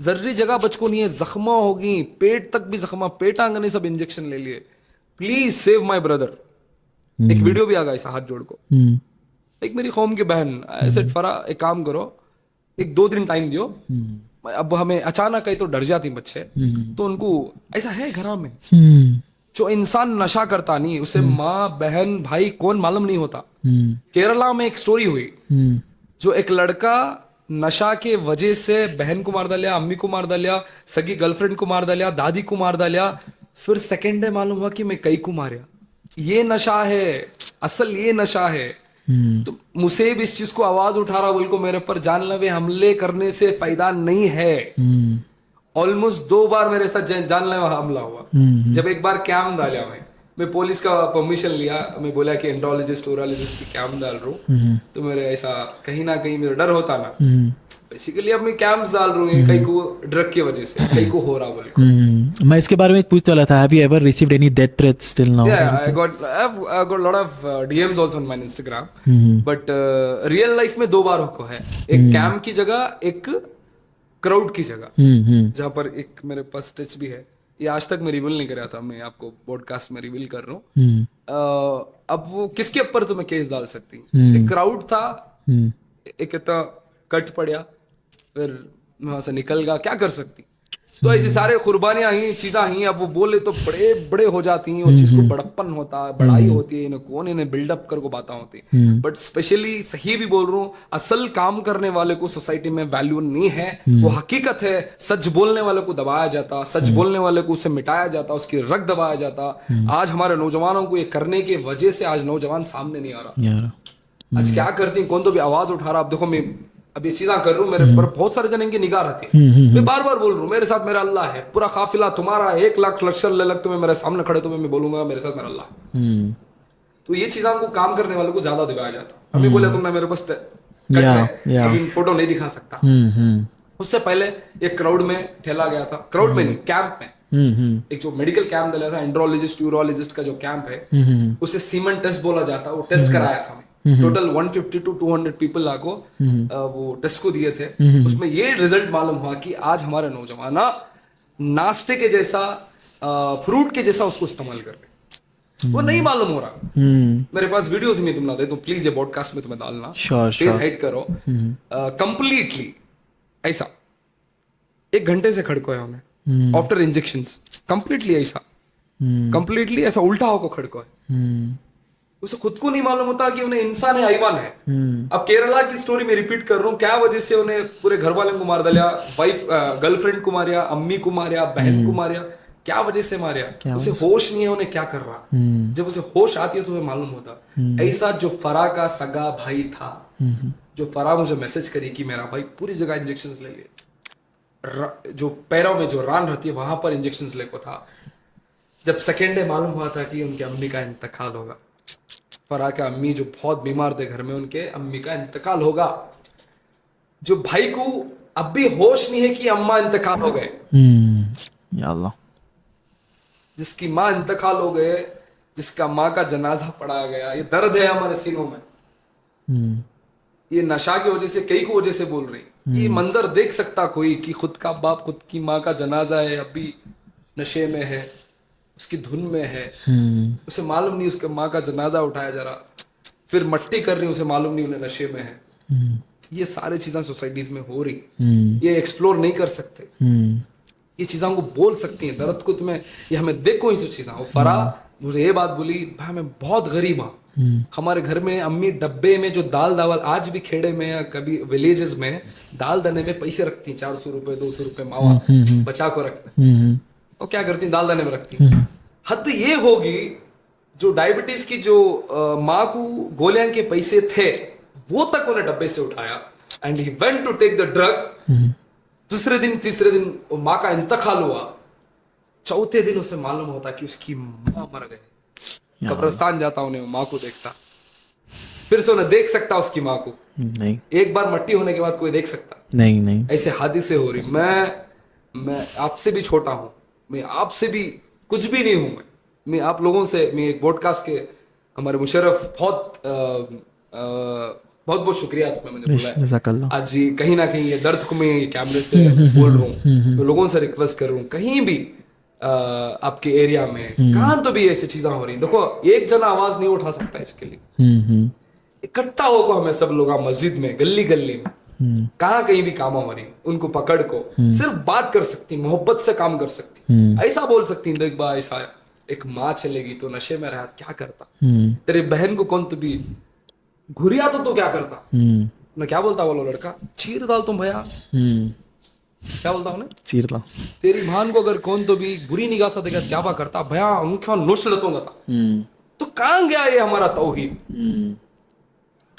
जर्री जगह बचको नहीं है, जख्मा होगी, पेट तक भी जख्मा, पेट आंगने सब इंजेक्शन ले लिए, प्लीज सेव माई ब्रदर। एक वीडियो भी आ गया ऐसा हाथ जोड़ को। एक मेरी कौम की बहन ऐसे फरा एक काम करो, एक 2 दिन टाइम दियो। अब हमें अचानक कहीं तो डर जाती बच्चे, तो उनको ऐसा है घर में जो इंसान नशा करता नहीं उसे माँ बहन भाई कौन मालूम नहीं होता। केरला में एक स्टोरी हुई जो एक लड़का नशा के वजह से बहन को मार डालिया, अम्मी को मार डालिया, सगी गर्लफ्रेंड को मार डालिया, दादी को मार डालिया। फिर सेकेंड डे मालूम हुआ कि मैं कई को मारिया। ये नशा है, असल ये नशा है। तो मुझे भी इस चीज को आवाज उठा रहा बोल को मेरे पर जानलेवा हमले करने से फायदा नहीं है। ऑलमोस्ट 2 बार मेरे साथ जानलेवा हमला हुआ। जब एक बार कैम डाला मैं पुलिस का परमिशन लिया, मैं बोला कि एंड्रोलॉजिस्ट ओरोलॉजिस्ट की कैम डाल रहा हूँ, तो मेरे ऐसा कहीं ना कहीं मेरा डर होता ना, बेसिकली अब मैं कैम्स डाल रहा हूँ कहीं को ड्रग की वजह से कहीं को हो रहा बोले। मैं इसके बारे में पूछने वाला था, have you ever received any death threats till now? I got lot of DMs also on my Instagram, but real life में 2 बार को है, एक कैम की जगह, एक क्राउड की जगह, जहाँ पर एक मेरे पास टच भी है। ये आज तक मैं रिवील नहीं कर रहा था, मैं आपको पॉडकास्ट में रिवील कर रहा हूँ। अब वो किसके ऊपर तो मैं केस डाल सकती, एक क्राउड था, एक इतना कट पड़ा, फिर वहां से निकल गया, क्या कर सकती। तो ऐसी सारे कुर्बानियां ही चीज़ा ही, अब वो बोले तो बड़े बड़े हो जाती हैं, वो चीज को बड़प्पन होता है, बड़ाई होती है, इन्हें कौन इन्हें बिल्डअप कर को बातें होती। बट स्पेशली सही भी बोल रहा हूँ, असल काम करने वाले को सोसाइटी में वैल्यू नहीं है, वो हकीकत है। सच बोलने वाले को दबाया जाता, सच बोलने वाले को उसे मिटाया जाता, उसकी रग दबाया जाता। आज हमारे नौजवानों को ये करने की वजह से आज नौजवान सामने नहीं आ रहा। आज क्या करती, कौन तो भी आवाज उठा रहा। अब देखो मैं अब ये चीज़ा कर रहा हूँ, मेरे पर बहुत सारे जन की निगाह रहती है। मैं बार बार बोल रहा हूँ, मेरे साथ मेरा अल्लाह है, पूरा काफिला तुम्हारा, 1 लाख लश्कर ले लग, तुम्हें मेरे सामने खड़े तो मैं बोलूंगा मेरे साथ मेरा अल्लाह है। तो ये चीज़ों को काम करने वालों को ज्यादा दिखाया जाता। अभी बोले तुमने मेरे पास अभी फोटो नहीं दिखा सकता। उससे पहले एक क्राउड में ठेला गया था, क्राउड में नहीं, कैंप में, एक जो मेडिकल कैंप दिया था, एंड्रोलॉजिस्ट यूरोलॉजिस्ट का जो कैंप है, उसे सीमन टेस्ट बोला जाता है, वो टेस्ट कराया था। टोटल 150 to 200 पीपल को वो टेस्ट को दिए थे। उसमें ये रिजल्ट मालूम हुआ कि आज हमारे नौजवान नाश्ते के जैसा, फ्रूट के जैसा उसको इस्तेमाल कर रहे। वो नहीं मालूम हो रहा। मेरे पास वीडियोस में तुम ना दे तो प्लीज ये पॉडकास्ट में तुम्हें डालना, फेस हाइड करो। कंप्लीटली ऐसा 1 घंटे से खड़को है हमें आफ्टर इंजेक्शंस, कंप्लीटली ऐसा उल्टा होकर खड़को है। उसे खुद को नहीं मालूम होता कि उन्हें इंसान है, हैवान है। अब केरला की स्टोरी में रिपीट कर रहा हूँ, क्या वजह से उन्हें पूरे घर वाले को मार दिया, वाइफ गर्लफ्रेंड को मारिया, अम्मी को मारिया, बहन को मारिया, क्या वजह से मारिया। उसे होश नहीं है, उन्हें क्या कर रहा। जब उसे होश आती है तो उन्हें मालूम होता। ऐसा जो फरा का सगा भाई था, जो फरा मुझे मैसेज करी कि मेरा भाई पूरी जगह इंजेक्शन ले लिए, जो पैरों में जो रान रहती है वहां पर इंजेक्शन ले को था। जब सेकेंड डे मालूम हुआ था कि उनकी अम्मी का इंतकाल होगा। फरा के अम्मी जो बहुत बीमार थे घर में, उनके अम्मी का इंतकाल होगा। जो भाई को अब भी होश नहीं है कि अम्मा इंतकाल हो गए, या अल्लाह। जिसकी माँ इंतकाल हो गए, जिसका माँ का जनाजा पढ़ाया गया, ये दर्द है हमारे सीनों में। ये नशा की वजह से, कई को वजह से बोल रही। ये मंजर देख सकता कोई कि खुद का बाप, खुद की माँ का जनाजा है, अभी नशे में है, उसकी धुन में है, उसे मालूम नहीं उसके माँ का जनाजा उठाया जा रहा, फिर मट्टी कर रही, उसे मालूम नहीं उन्हें नशे में है। ये सारी चीजें सोसाइटीज में हो रही। ये एक्सप्लोर नहीं कर सकते, ये चीजों को बोल सकती हैं, दर्द को तुम्हें, ये हमें देखो ये चीजें। वो फरा मुझे ये बात बोली, भाई मैं बहुत गरीब हूँ, हमारे घर में अम्मी डब्बे में जो दाल दावल, आज भी खेड़े में या कभी विलेजेस में दाल दने में पैसे रखती, 400 रुपए 200 रुपए मावा बचा को रखना। और क्या करती, दाल दाने में रखती। हद ये होगी, जो डायबिटीज की जो माँ को गोलियां के पैसे थे, वो तक उन्हें डब्बे से उठाया, and he went to take the drug. दूसरे दिन, तीसरे दिन माँ का इंतकाल हुआ। चौथे दिन उसे मालूम होता कि उसकी माँ मर गई। कब्रिस्तान जाता, उन्हें माँ को देखता, फिर से उन्हें देख सकता उसकी माँ को नहीं। एक बार मट्टी होने के बाद कोई देख सकता नहीं। ऐसे हादिसे हो रही। मैं आपसे भी छोटा हूं, मैं आपसे भी कुछ भी नहीं हूं। मैं आप लोगों से, मैं एक पॉडकास्ट के हमारे मुशर्रफ बहुत बहुत शुक्रिया तुम्हें, मुझे बोला है। आज कहीं ना कहीं ये दर्द को मैं कैमरे से बोल रहा हूँ, मैं लोगों से रिक्वेस्ट कर रहा हूँ, कहीं भी आपके एरिया में कहाँ तो भी ऐसी चीजें हो रही। देखो, एक जना आवाज नहीं उठा सकता इसके लिए। इकट्ठा होकर हमें सब लोग मस्जिद में, गली गली में, कहाँ कहीं भी काम हो रही, उनको पकड़ को सिर्फ बात कर सकती, मोहब्बत से काम कर सकती, ऐसा बोल सकती। देख बा, ऐसा एक माँ चलेगी तो नशे में रहा, क्या करता? तेरी बहन को कौन तो भी घुरिया तो क्या करता? मैं क्या बोलता बोलो लड़का, चीर डाल तुम भैया, क्या बोलता हूँ, चीर डाल। तेरी बहन को अगर कौन तो भी बुरी निगाह से देखा, क्या करता भैया, उनका नोच लेता था। तो कहाँ गया ये हमारा तौहीद?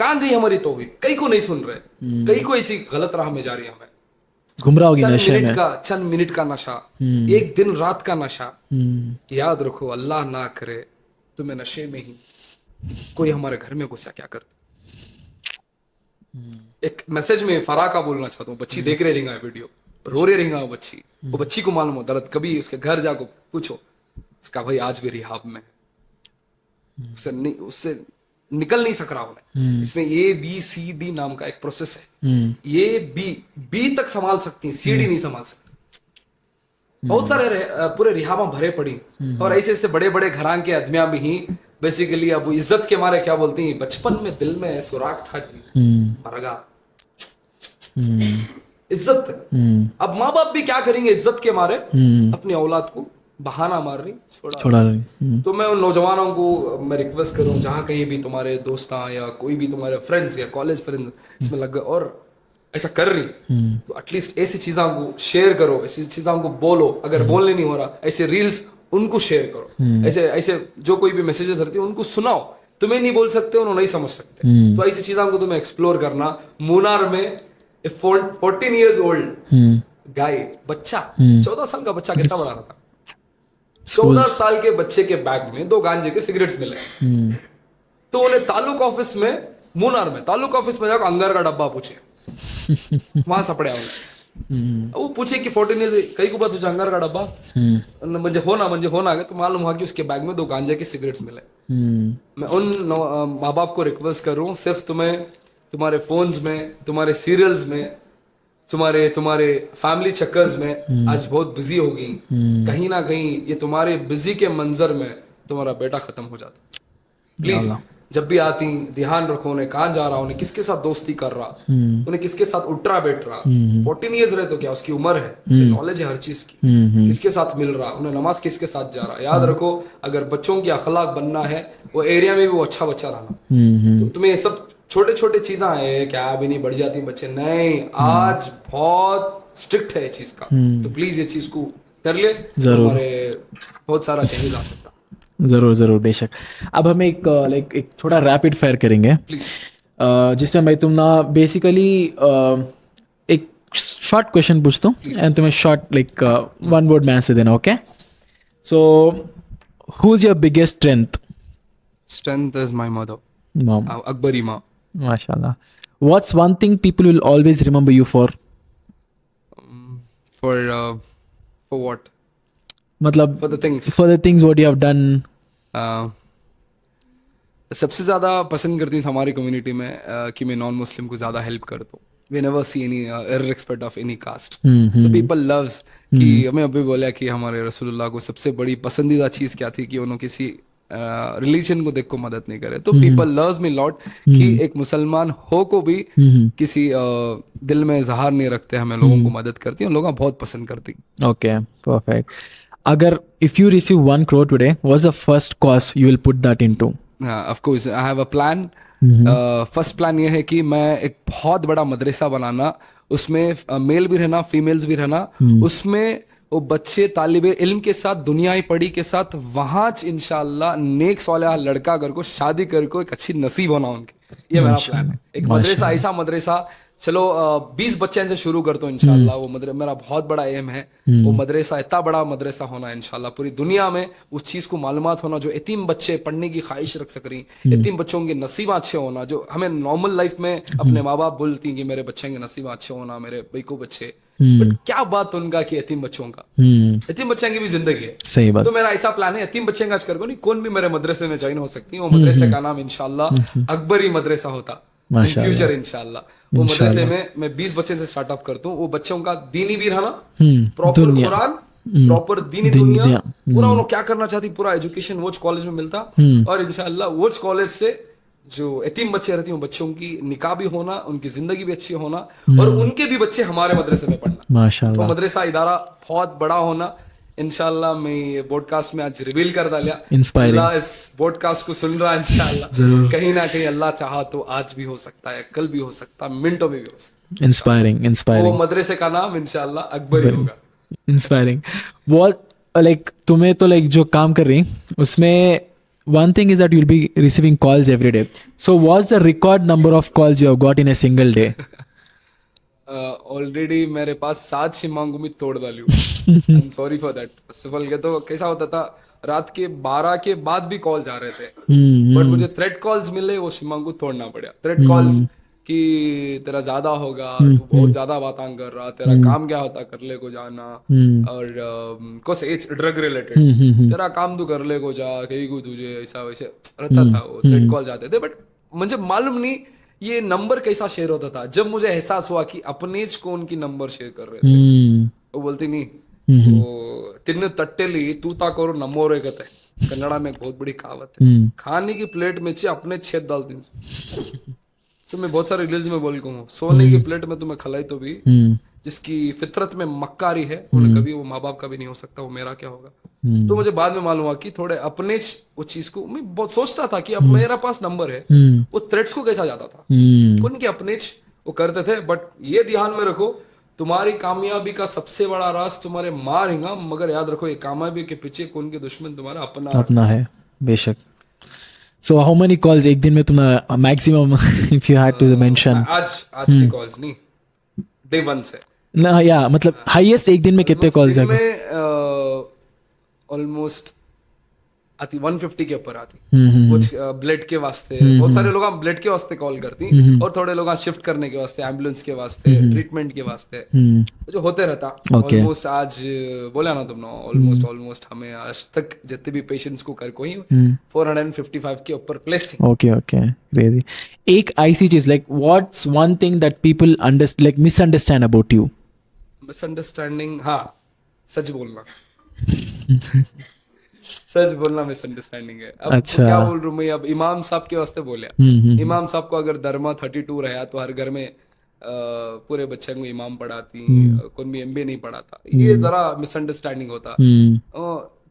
कहाँ गई हमारी तौहीद? कई को नहीं सुन रहे, कई को ऐसी गलत राह में जा रही है। हमें गुमराह होगी नशे में। चंद मिनट का नशा, एक दिन रात का नशा। याद रखो, अल्लाह ना करे तुम्हें नशे में ही कोई हमारे घर में घुसा क्या कर। एक मैसेज में फराह का बोलना चाहता हूँ, बच्ची देख रहे रहेगा वीडियो, रो रहे रहेगा वो बच्ची को मालूम हो दर्द, कभी उसके घर जाकर पूछो, उसका भाई आज भी रिहाब में, उससे निकल नहीं सक रहा उन्हें। इसमें ABCD नाम का एक प्रोसेस है। ये बी तक संभाल सकती है, CD नहीं संभाल सकती। बहुत सारे पूरे रिहाबा भरे पड़ी, और ऐसे ऐसे बड़े बड़े घरान के आदमियां भी ही बेसिकली अब इज्जत के मारे क्या बोलती हैं, बचपन में दिल में सुराग था जी, मरगा इज्जत। अब माँ बाप भी क्या करेंगे इज्जत के मारे, अपनी औलाद को बहाना मार रही, छोड़ा रही। तो मैं उन नौजवानों को मैं रिक्वेस्ट करूं, जहां कहीं भी तुम्हारे दोस्त या कोई भी तुम्हारे फ्रेंड्स या कॉलेज फ्रेंड्स इसमें लग गए और ऐसा कर रही, तो एटलीस्ट ऐसी चीजों को शेयर करो, ऐसी चीजों को बोलो। अगर बोलने नहीं हो रहा, ऐसे रील्स उनको शेयर करो, ऐसे ऐसे जो कोई भी मैसेजेस रहती है उनको सुनाओ। तुम्हें नहीं बोल सकते, उन्होंने नहीं समझ सकते, तो ऐसी चीजों को तुम्हें एक्सप्लोर करना। मुनार में 14 years old गाय बच्चा, 14 साल का बच्चा कितना बड़ा था, 14 साल के बच्चे के बैग में 2 गांजे के सिगरेट्स मिले। तो उन्हें तालुक ऑफिस में, मुनार में तालुक ऑफिस में जाकर अंगार का डब्बा पूछे, वहां सपड़े वो पूछे कि 14 years कई को बात तुझे अंगार का डब्बा मुझे होना गया, तो मालूम हुआ कि उसके बैग में 2 गांजे के सिगरेट्स मिले। मैं उन माँ बाप को रिक्वेस्ट कर रहा हूँ, सिर्फ तुम्हें तुम्हारे फोन्स में, तुम्हारे सीरियल्स में, तुम्हारे फैमिली चक्कर्स में आज बहुत बिजी होगी, कहीं ना कहीं ये तुम्हारे बिजी के मंजर में तुम्हारा बेटा खत्म हो जाता। प्लीज जब भी आती ध्यान रखो, उन्हें कहाँ जा रहा, उन्हें किसके साथ दोस्ती कर रहा, उन्हें किसके साथ उठरा बैठ रहा। 14 years रहे तो क्या उसकी उम्र है, नॉलेज है हर चीज की, किसके साथ मिल रहा, उन्हें नमाज किसके साथ जा रहा। याद रखो, अगर बच्चों की अखलाक बनना है, वो एरिया में भी वो अच्छा बच्चा रहना। तो तुम्हें ये सब छोटे छोटे चीजें है क्या भी नहीं बढ़ जाती बच्चे, नहीं, आज बहुत स्ट्रिक्ट है ये चीज का, तो प्लीज ये चीज को कर ले, हमारे बहुत सारा चेंज आ सकता। जरूर बेशक। अब हम एक थोड़ा रैपिड फायर करेंगे, जिसमें मैं तुम ना बेसिकली एक शॉर्ट क्वेश्चन पूछता हूँ एंड तुम्हें शॉर्ट one word में आंसर देना, okay? So who is your biggest strength is my mother, mom, Akbari माँ। माशाल्लाह। What's one thing people will always remember you for? For what? मतलब For the things. for the things what you have done. सबसे ज़्यादा पसंद करती है हमारी community में कि मैं नॉन मुस्लिम को ज़्यादा हेल्प कर दूँ। We never see any irrespective of any caste. The people loves कि हमें अभी बोला कि हमारे रसूलुल्लाह को सबसे बड़ी पसंदीदा चीज़ क्या थी कि उन्होंने किसी रिलीजन को देख को मदद नहीं करे। तो पीपल लव्स मी लॉट कि एक मुसलमान हो को भी किसी दिल में इजहार नहीं रखते, हमें लोगों को मदद करती हैं, लोग बहुत पसंद करती। Okay, perfect. अगर if you receive 1 crore today, what's the first cause you will put that into? Of course, I have a plan. First plan ये है कि मैं एक बहुत बड़ा मदरसा बनाना, उसमें मेल भी रहना, फीमेल्स भी रहना, उसमें वो बच्चे तालिबे इल्म के साथ, दुनियाई पढ़ी के साथ, वहां इंशाल्लाह नेक सालेह लड़का अगर को शादी कर को एक अच्छी नसीब होना उनके, ये मेरा प्लान है। एक मदरसा, ऐसा मदरसा, चलो 20 बच्चे से शुरू करता हूँ इंशाल्लाह, वो मेरा बहुत बड़ा एम है। वो मदरसा इतना बड़ा मदरसा होना इंशाल्लाह, पूरी दुनिया में उस चीज़ को मालूमात होना, जो यतीम बच्चे पढ़ने की ख्वाहिश रख सक रही, यतीम बच्चों के नसीब अच्छे होना, जो हमें नॉर्मल लाइफ में अपने माँ बाप बोलती हैं कि मेरे बच्चे के नसीब अच्छे होना, मेरे भाई को बच्चे, बट क्या बात उनका कि यतीम बच्चों का, यतीम बच्चे की भी जिंदगी है। सही बात। तो मेरा ऐसा प्लान है, यतीम बच्चे का आज कर नहीं, कौन भी मेरे मदरसे में ज्वाइन हो सकती है। वो मदरसे का नाम इंशाल्लाह अकबरी मदरसा होता इन फ्यूचर इंशाल्लाह। वो मदरसे में मैं 20 बच्चे से स्टार्टअप करता हूँ। वो बच्चों का दीनी भी रहना, प्रॉपर कुरान, प्रॉपर दीनी दुनिया, पूरा उन्होंने क्या करना चाहती, पूरा एजुकेशन वोच कॉलेज में मिलता। और इंशाल्लाह वोच कॉलेज से जो यतीम बच्चे रहती हैं, बच्चों की निकाह भी होना, उनकी जिंदगी भी अच्छी होना, और उनके भी बच्चे हमारे मदरसे में पढ़ना। माशाल्लाह। तो मदरसा इदारा बहुत बड़ा होना इंशाल्लाह। मैं ये पॉडकास्ट में आज रिवील कर डालिया। अल्लाह इस पॉडकास्ट को सुन रहा है इंशाल्लाह, कहीं ना कहीं अल्लाह चाहा तो आज भी हो सकता है, कल भी हो सकता है, मिनटों में भी हो सकता है। इंस्पायरिंग। वो मदरसे का नाम इंशाल्लाह अकबरी होगा। इंस्पायरिंग। तुम्हें तो जो काम कर रही उसमें one thing is that you'll be receiving calls every day. So what's the record number of calls you have got in a single day? Already मेरे पास 7 शिमांगू में तोड़ डाली I am sorry for that. First of all के तो कैसा होता था, रात के 12 के बाद भी कॉल जा रहे थे, बट मुझे थ्रेट कॉल्स मिले, वो शिमांगू तोड़ना पड़ा। थ्रेट कॉल्स कि तेरा ज्यादा होगा, तू बहुत ज्यादा बातें कर रहा, तेरा काम क्या होता कर ले को जाना, और कुछ ड्रग रिलेटेड तेरा काम तू कर ले को जा, कहीं को तुझे ऐसा वैसे रहता था। वो थ्रेट कॉल जाते थे, बट मुझे मालूम नहीं ये नंबर कैसा शेयर होता था। जब मुझे एहसास हुआ कि अपने को उनकी नंबर शेयर कर रहे थे, वो बोलती नहीं वो तिन्न तट्टेली तू ता करो नमोरे कहते हैं कन्नड़ा में, एक बहुत बड़ी कहावत है। खाने की प्लेट में से अपने छेद डाल दी। तो मैं बहुत सारे रील्स में बोल कहूँ, सोने की प्लेट में तुम्हें खिलाई तो भी जिसकी फितरत में मक्कारी है, बोले कभी वो माँ बाप का भी नहीं हो सकता, वो मेरा क्या होगा। तो मुझे बाद में मालूम हुआ कि थोड़े अपने वो चीज को मैं बहुत सोचता था कि अब मेरा पास नंबर है, वो थ्रेट्स को कैसा जाता था, कौन के अपने वो करते थे। बट ये ध्यान में रखो, तुम्हारी कामयाबी का सबसे बड़ा राज तुम्हारे माँ रहेगा, मगर याद रखो ये कामयाबी के पीछे कौन के दुश्मन तुम्हारा अपना है। बेशक। So how many calls एक दिन में तुम्हारा maximum if you had to mention? आज के कॉल्स नहीं, डे 1 से ना, या मतलब हाईएस्ट एक दिन में कितने कॉल्स है? ऑलमोस्ट आती 150 के ऊपर आती। कुछ ब्लड के वास्ते, बहुत सारे लोग ब्लड के वास्ते कॉल करती, और थोड़े लोग शिफ्ट करने के वास्ते, एम्बुलेंस के वास्ते, ट्रीटमेंट के वास्ते, जो होते रहता। ऑलमोस्ट आज बोला ना तुमने, ऑलमोस्ट हमें आज तक जितने भी पेशेंट्स को कर कोई 455 के ऊपर प्लेस। Okay crazy. एक ऐसी चीज, like what's one thing that people like misunderstand about you? Misunderstanding, हाँ, सच बोलना। सच बोलना मिसअंडरस्टैंडिंग है। अब अच्छा। क्या बोल रहा हूँ मैं, अब इमाम साहब के वास्ते बोलिया, इमाम साहब को अगर धर्मा 32 रहा तो हर घर में पूरे बच्चे को इमाम पढ़ाती, कोई भी एमबीए नहीं पढ़ाता, ये जरा मिसअंडरस्टैंडिंग होता।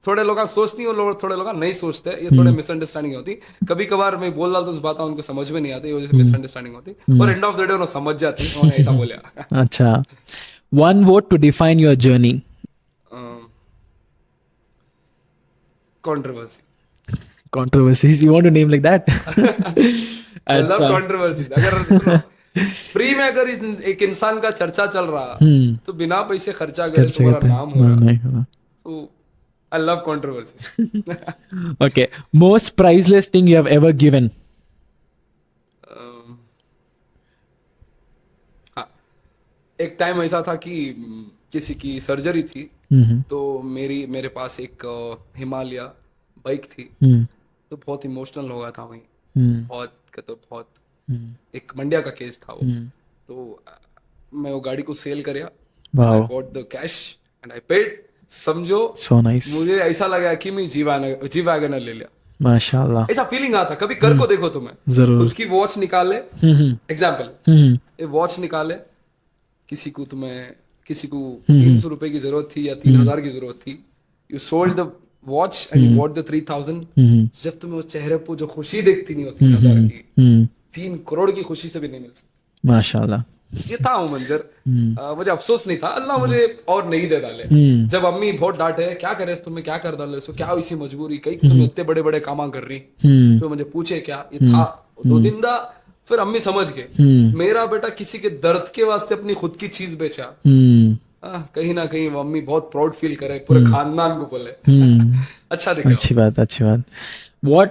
थोड़े लोग सोचती हैं, थोड़े लोग नहीं सोचते, ये थोड़े मिसअंडरस्टैंडिंग होती। कभी कभार मैं बोल रहा तो बात उनको समझ में नहीं आती, वजह से मिसअंडरस्टैंडिंग होती, और एंड ऑफ द डे उन्हें समझ जाती, उन्होंने ऐसा बोला। अच्छा, one word to define your journey? Controversies, you want to name like that? I love controversies. अगर फ्री में अगर एक इंसान का चर्चा चल रहा तो बिना पैसे खर्चा करे तुम्हारा नाम हो रहा, तो I love controversies. Okay, most priceless thing you have ever given? एक टाइम ऐसा था कि किसी की सर्जरी थी, तो मेरे पास एक हिमालय बाइक थी, तो बहुत इमोशनल हो गया था वहीं, बहुत एक मंडिया का केस था वो, तो मैं वो गाड़ी को सेल कर I got the cash and I paid. समझो, so nice. मुझे ऐसा लगा कि मैं जी वैगनर ले लिया, माशाल्लाह। ऐसा फीलिंग आता। कभी कर को देखो तुम्हें, जरूर खुद की वॉच निकाले, एग्जाम्पल वॉच निकाले, किसी को 300 रुपए की जरूरत थी या 3000 की जरूरत थी, you sold the watch and you bought the 3000। जब तुम्हें वो चेहरे पर जो खुशी देखती नहीं होती 3000 की, 3 करोड़ की खुशी से भी नहीं मिल सकती, माशाल्लाह। ये था वो मंजर। मुझे अफसोस नहीं था, अल्लाह मुझे और नहीं दे डाले। जब अम्मी बहुत डांटे, क्या करे तुम्हें, क्या कर डाले, सो क्या इसी मजबूरी, कई तुम इतने बड़े बड़े काम कर रही, तो मुझे पूछे क्या, ये था 2 दिन दा। फिर अम्मी समझ गए मेरा बेटा किसी के दर्द के वास्ते अपनी खुद की चीज बेचा। कहीं ना कहीं वो अम्मी बहुत प्राउड फील करे, पूरे खानदान को बोले। अच्छा दिखा। अच्छी बात। What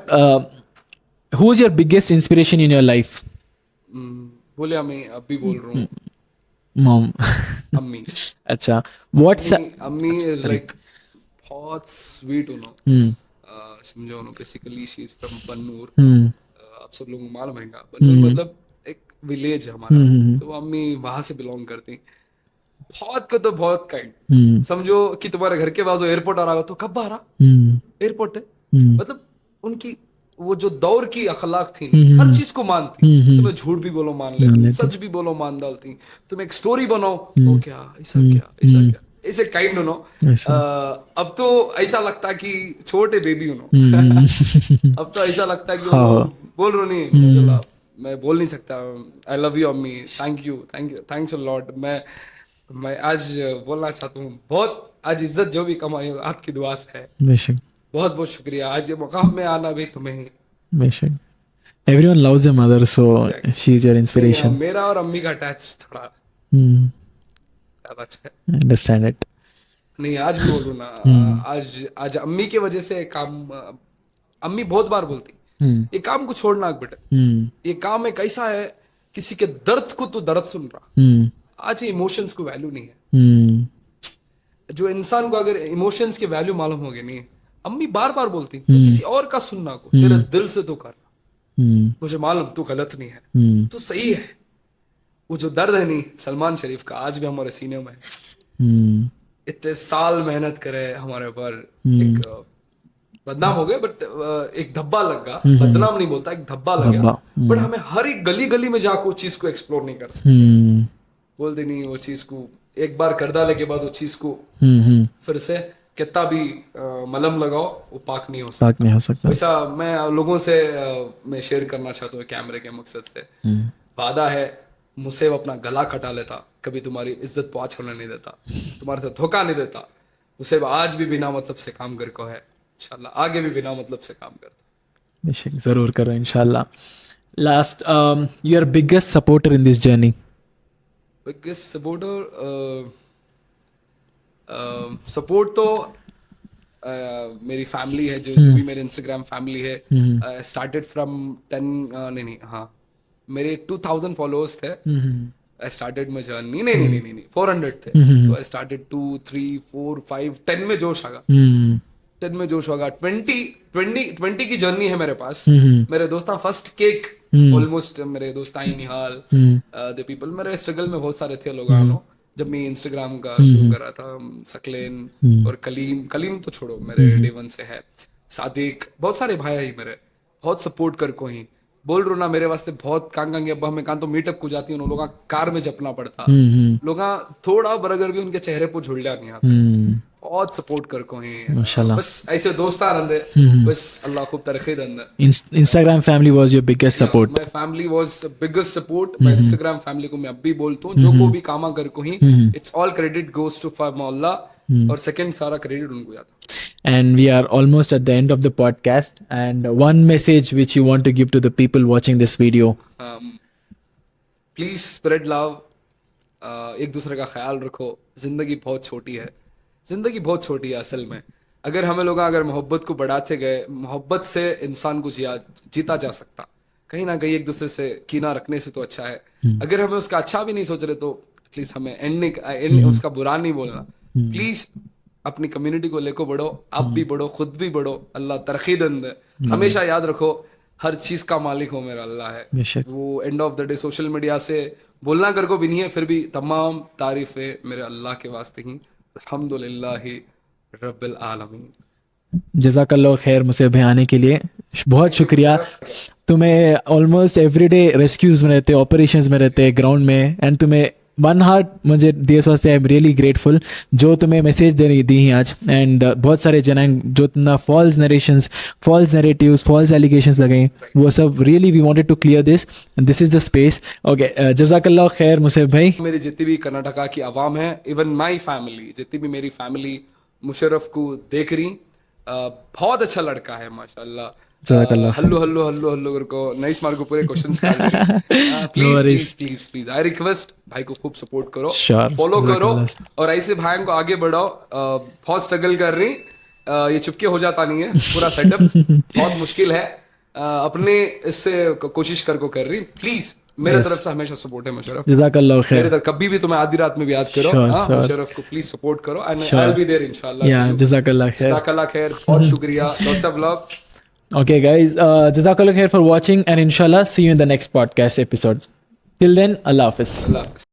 who is your biggest inspiration in your life? बोले मैं अभी बोल रहा हूँ, मॉम। अम्मी। अच्छा, what's अम्मी इज लाइक बहुत स्वीट, समझो, basically she is from Bannur. आप सब लोग मालूम रहेगा, बन्नूर मतलब एक विलेज है हमारा, तो अम्मी वहां से बिलोंग करती। बहुत काइंड, समझो कि तुम्हारे घर के बाजू एयरपोर्ट आ रहा हो तो कब आ रहा, एयरपोर्ट है, मतलब उनकी वो जो दौर की अखलाक थी, हर चीज को मानती। तुम्हें झूठ भी बोलो मान लेती, सच भी बोलो मान डालती, तुम एक स्टोरी बनाओ तो क्या ऐसा क्या ऐसे काइंड हो। अब तो ऐसा लगता कि छोटे बेबी हो, अब तो ऐसा लगता कि बोल रो नहीं, मैं बोल नहीं सकता। आई लव यू अम्मी, thank you, thanks a lot. मैं आज बोलना चाहता हूँ, बहुत आज इज्जत जो भी कमाई आपकी दुआ से है। बहुत बहुत शुक्रिया, आज ये मुकाम में आना भी तुम्हें ही। बेशक, everyone loves their mother, so she is your inspiration. मेरा और अम्मी का अटैच थोड़ा Hmm, ज्यादा अच्छा है। I understand it. नहीं आज भी बोलूँ ना, आज अम्मी की वजह से काम, अम्मी बहुत बार बोलती Hmm, ये काम को छोड़ना बेटा, hmm, ये काम एक ऐसा है किसी के दर्द को तो दर्द सुन रहा। hmm, आज इमोशंस को वैल्यू नहीं है। hmm, जो इंसान को अगर इमोशंस की वैल्यू मालूम होगी नहीं, अम्मी बार बार बोलती तू किसी और का सुनना को, तेरे दिल से तो कर, hmm, मुझे मालूम तू गलत नहीं है, hmm, तू सही है। वो जो दर्द है नहीं सलमान शरीफ का, आज भी हमारे सीने में है। hmm, इतने साल मेहनत करे हमारे ऊपर, एक बदनाम हो गए बट एक धब्बा लग गया, बदनाम नहीं बोलता, एक धब्बा लग गया, बट हमें हर एक गली गली में जाकर उस चीज को एक्सप्लोर नहीं कर सकते। hmm, बोलते नहीं वो चीज को एक बार कर डाले के बाद वो चीज को hmm, फिर से कितना भी मलहम लगाओ वो पाक नहीं हो सकता। साथ नहीं हो सकता। वैसा मैं लोगों से मैं शेयर करना चाहता हूँ कैमरे के मकसद से, वादा है मुझसे वो अपना गला कटा लेता, कभी तुम्हारी इज्जत पाँच होने नहीं देता, तुम्हारे से धोखा नहीं देता, उसे आज भी बिना मतलब से काम कर को है, इंशाल्लाह आगे भी बिना मतलब से काम करता। बेशक, जरूर करो इंशाल्लाह। Last, your biggest supporter in this journey. Biggest supporter support तो मेरी फैमिली है, जो भी मेरे इंस्टाग्राम फैमिली है। स्टार्टेड फ्रॉम 10 नहीं हाँ मेरे 2000 फॉलोअर्स थे। आई स्टार्टेड माय जर्नी, नहीं 400 थे, तो आई स्टार्टेड 2 3 4 5 10 में जोश आ गया, 10 में जोश होगा। 20 की जर्नी है मेरे पास। मेरे दोस्त फर्स्ट केक ऑलमोस्ट, मेरे दोस्त आई निहाल द पीपल, मेरे स्ट्रगल में बहुत सारे थे लोग जब मैं इंस्टाग्राम का शुरू करा था। सकलेन और कलीम तो छोड़ो, मेरे डे वन से है। सादिक, बहुत सारे भाई है मेरे, बहुत सपोर्ट कर को ही बोल रो ना मेरे वास्ते बहुत कांगे अब्बा हमें कान तो मीटअप को जाती हूँ, लोग कार में जपना पड़ता, लोग थोड़ा बरगर भी उनके चेहरे पर झुलड़ा नहीं आता, बहुत सपोर्ट कर को ही माशाल्लाह। बस ऐसे दोस्त रहंदे, बस अल्लाह खूब तरक्की दंदे। Instagram family was your biggest support. My family was biggest support. मैं इंस्टाग्राम फैमिली को मैं अब भी बोलता हूँ, जो को भी कामा कर को ही, it's all credit goes to मौला, और सेकंड सारा क्रेडिट उनको जाता। And we are almost at the end of the podcast. And one message which you want to give to the people watching this video. Please spread love, एक दूसरे का ख्याल रखो। जिंदगी बहुत छोटी है, जिंदगी बहुत छोटी है असल में। अगर हमें लोग अगर मोहब्बत को बढ़ाते गए, मोहब्बत से इंसान को जीता जा सकता। कहीं ना कहीं एक दूसरे से कीना रखने से तो अच्छा है। अगर हमें उसका अच्छा भी नहीं सोच रहे तो एटलीस्ट हमें उसका बुरा नहीं बोलना। प्लीज अपनी कम्युनिटी को लेकर बढ़ो, आप भी बढ़ो, खुद भी बढ़ो, अल्लाह तरक्की दे। हमेशा याद रखो हर चीज का मालिक हो मेरा अल्लाह है। वो end of the day social media से बोलना कर को भी नहीं है, फिर भी तमाम तारीफें मेरे अल्लाह के वास्ते ही। अल्हम्दुलिल्लाह रब्बिल आलमीन। जज़ाकल्लाह खैर मुझसे भाई आने के लिए बहुत शुक्रिया। तुम्हें ऑलमोस्ट एवरीडे रेस्क्यूज में रहते, ऑपरेशंस में रहते, ग्राउंड में, एंड तुम्हें वन हार्ट मुझे दिए वास्ते आई एम रियली ग्रेटफुल जो तुम्हें मैसेज दी ही आज। एंड बहुत सारे जन जो तुमने false narrations, false narratives, false allegations लगाए, वो सब really we wanted to clear this, and this is the space. Okay, जज़ाकल्लाह खैर मुसेफ भाई। मेरी जितनी भी कर्नाटका की आवाम है, इवन माई फैमिली, जितनी भी मेरी फैमिली मुशर्रफ को देख रही, बहुत अच्छा लड़का है माशाल्लाह। हल्लो हल्लो हल्लो हल्लो करको नाइस मार्को पूरे क्वेश्चंस प्लीज आई रिक्वेस्ट भाई को खूब सपोर्ट करो, फॉलो करो, और ऐसे भाइयों को आगे बढ़ाओ। बहुत स्ट्रगल कर रही, ये चुपके हो जाता नहीं है पूरा सेटअप, बहुत मुश्किल है। अपने इससे कोशिश कर रही, प्लीज मेरे तरफ से हमेशा सपोर्ट है मुशर्रफ। जज़ाकल्लाह खैर। मेरे तरफ कभी भी तुम्हें आधी रात में भी याद करो, मुशर्रफ को प्लीज सपोर्ट करो, and I will be there इंशाल्लाह। जज़ाकल्लाह खैर। जज़ाकल्लाह खैर, बहुत शुक्रिया, lots of love. Okay guys, Jazakallah khair for watching, and inshallah see you in the next podcast episode. Till then, Allah Hafiz. Allah Hafiz.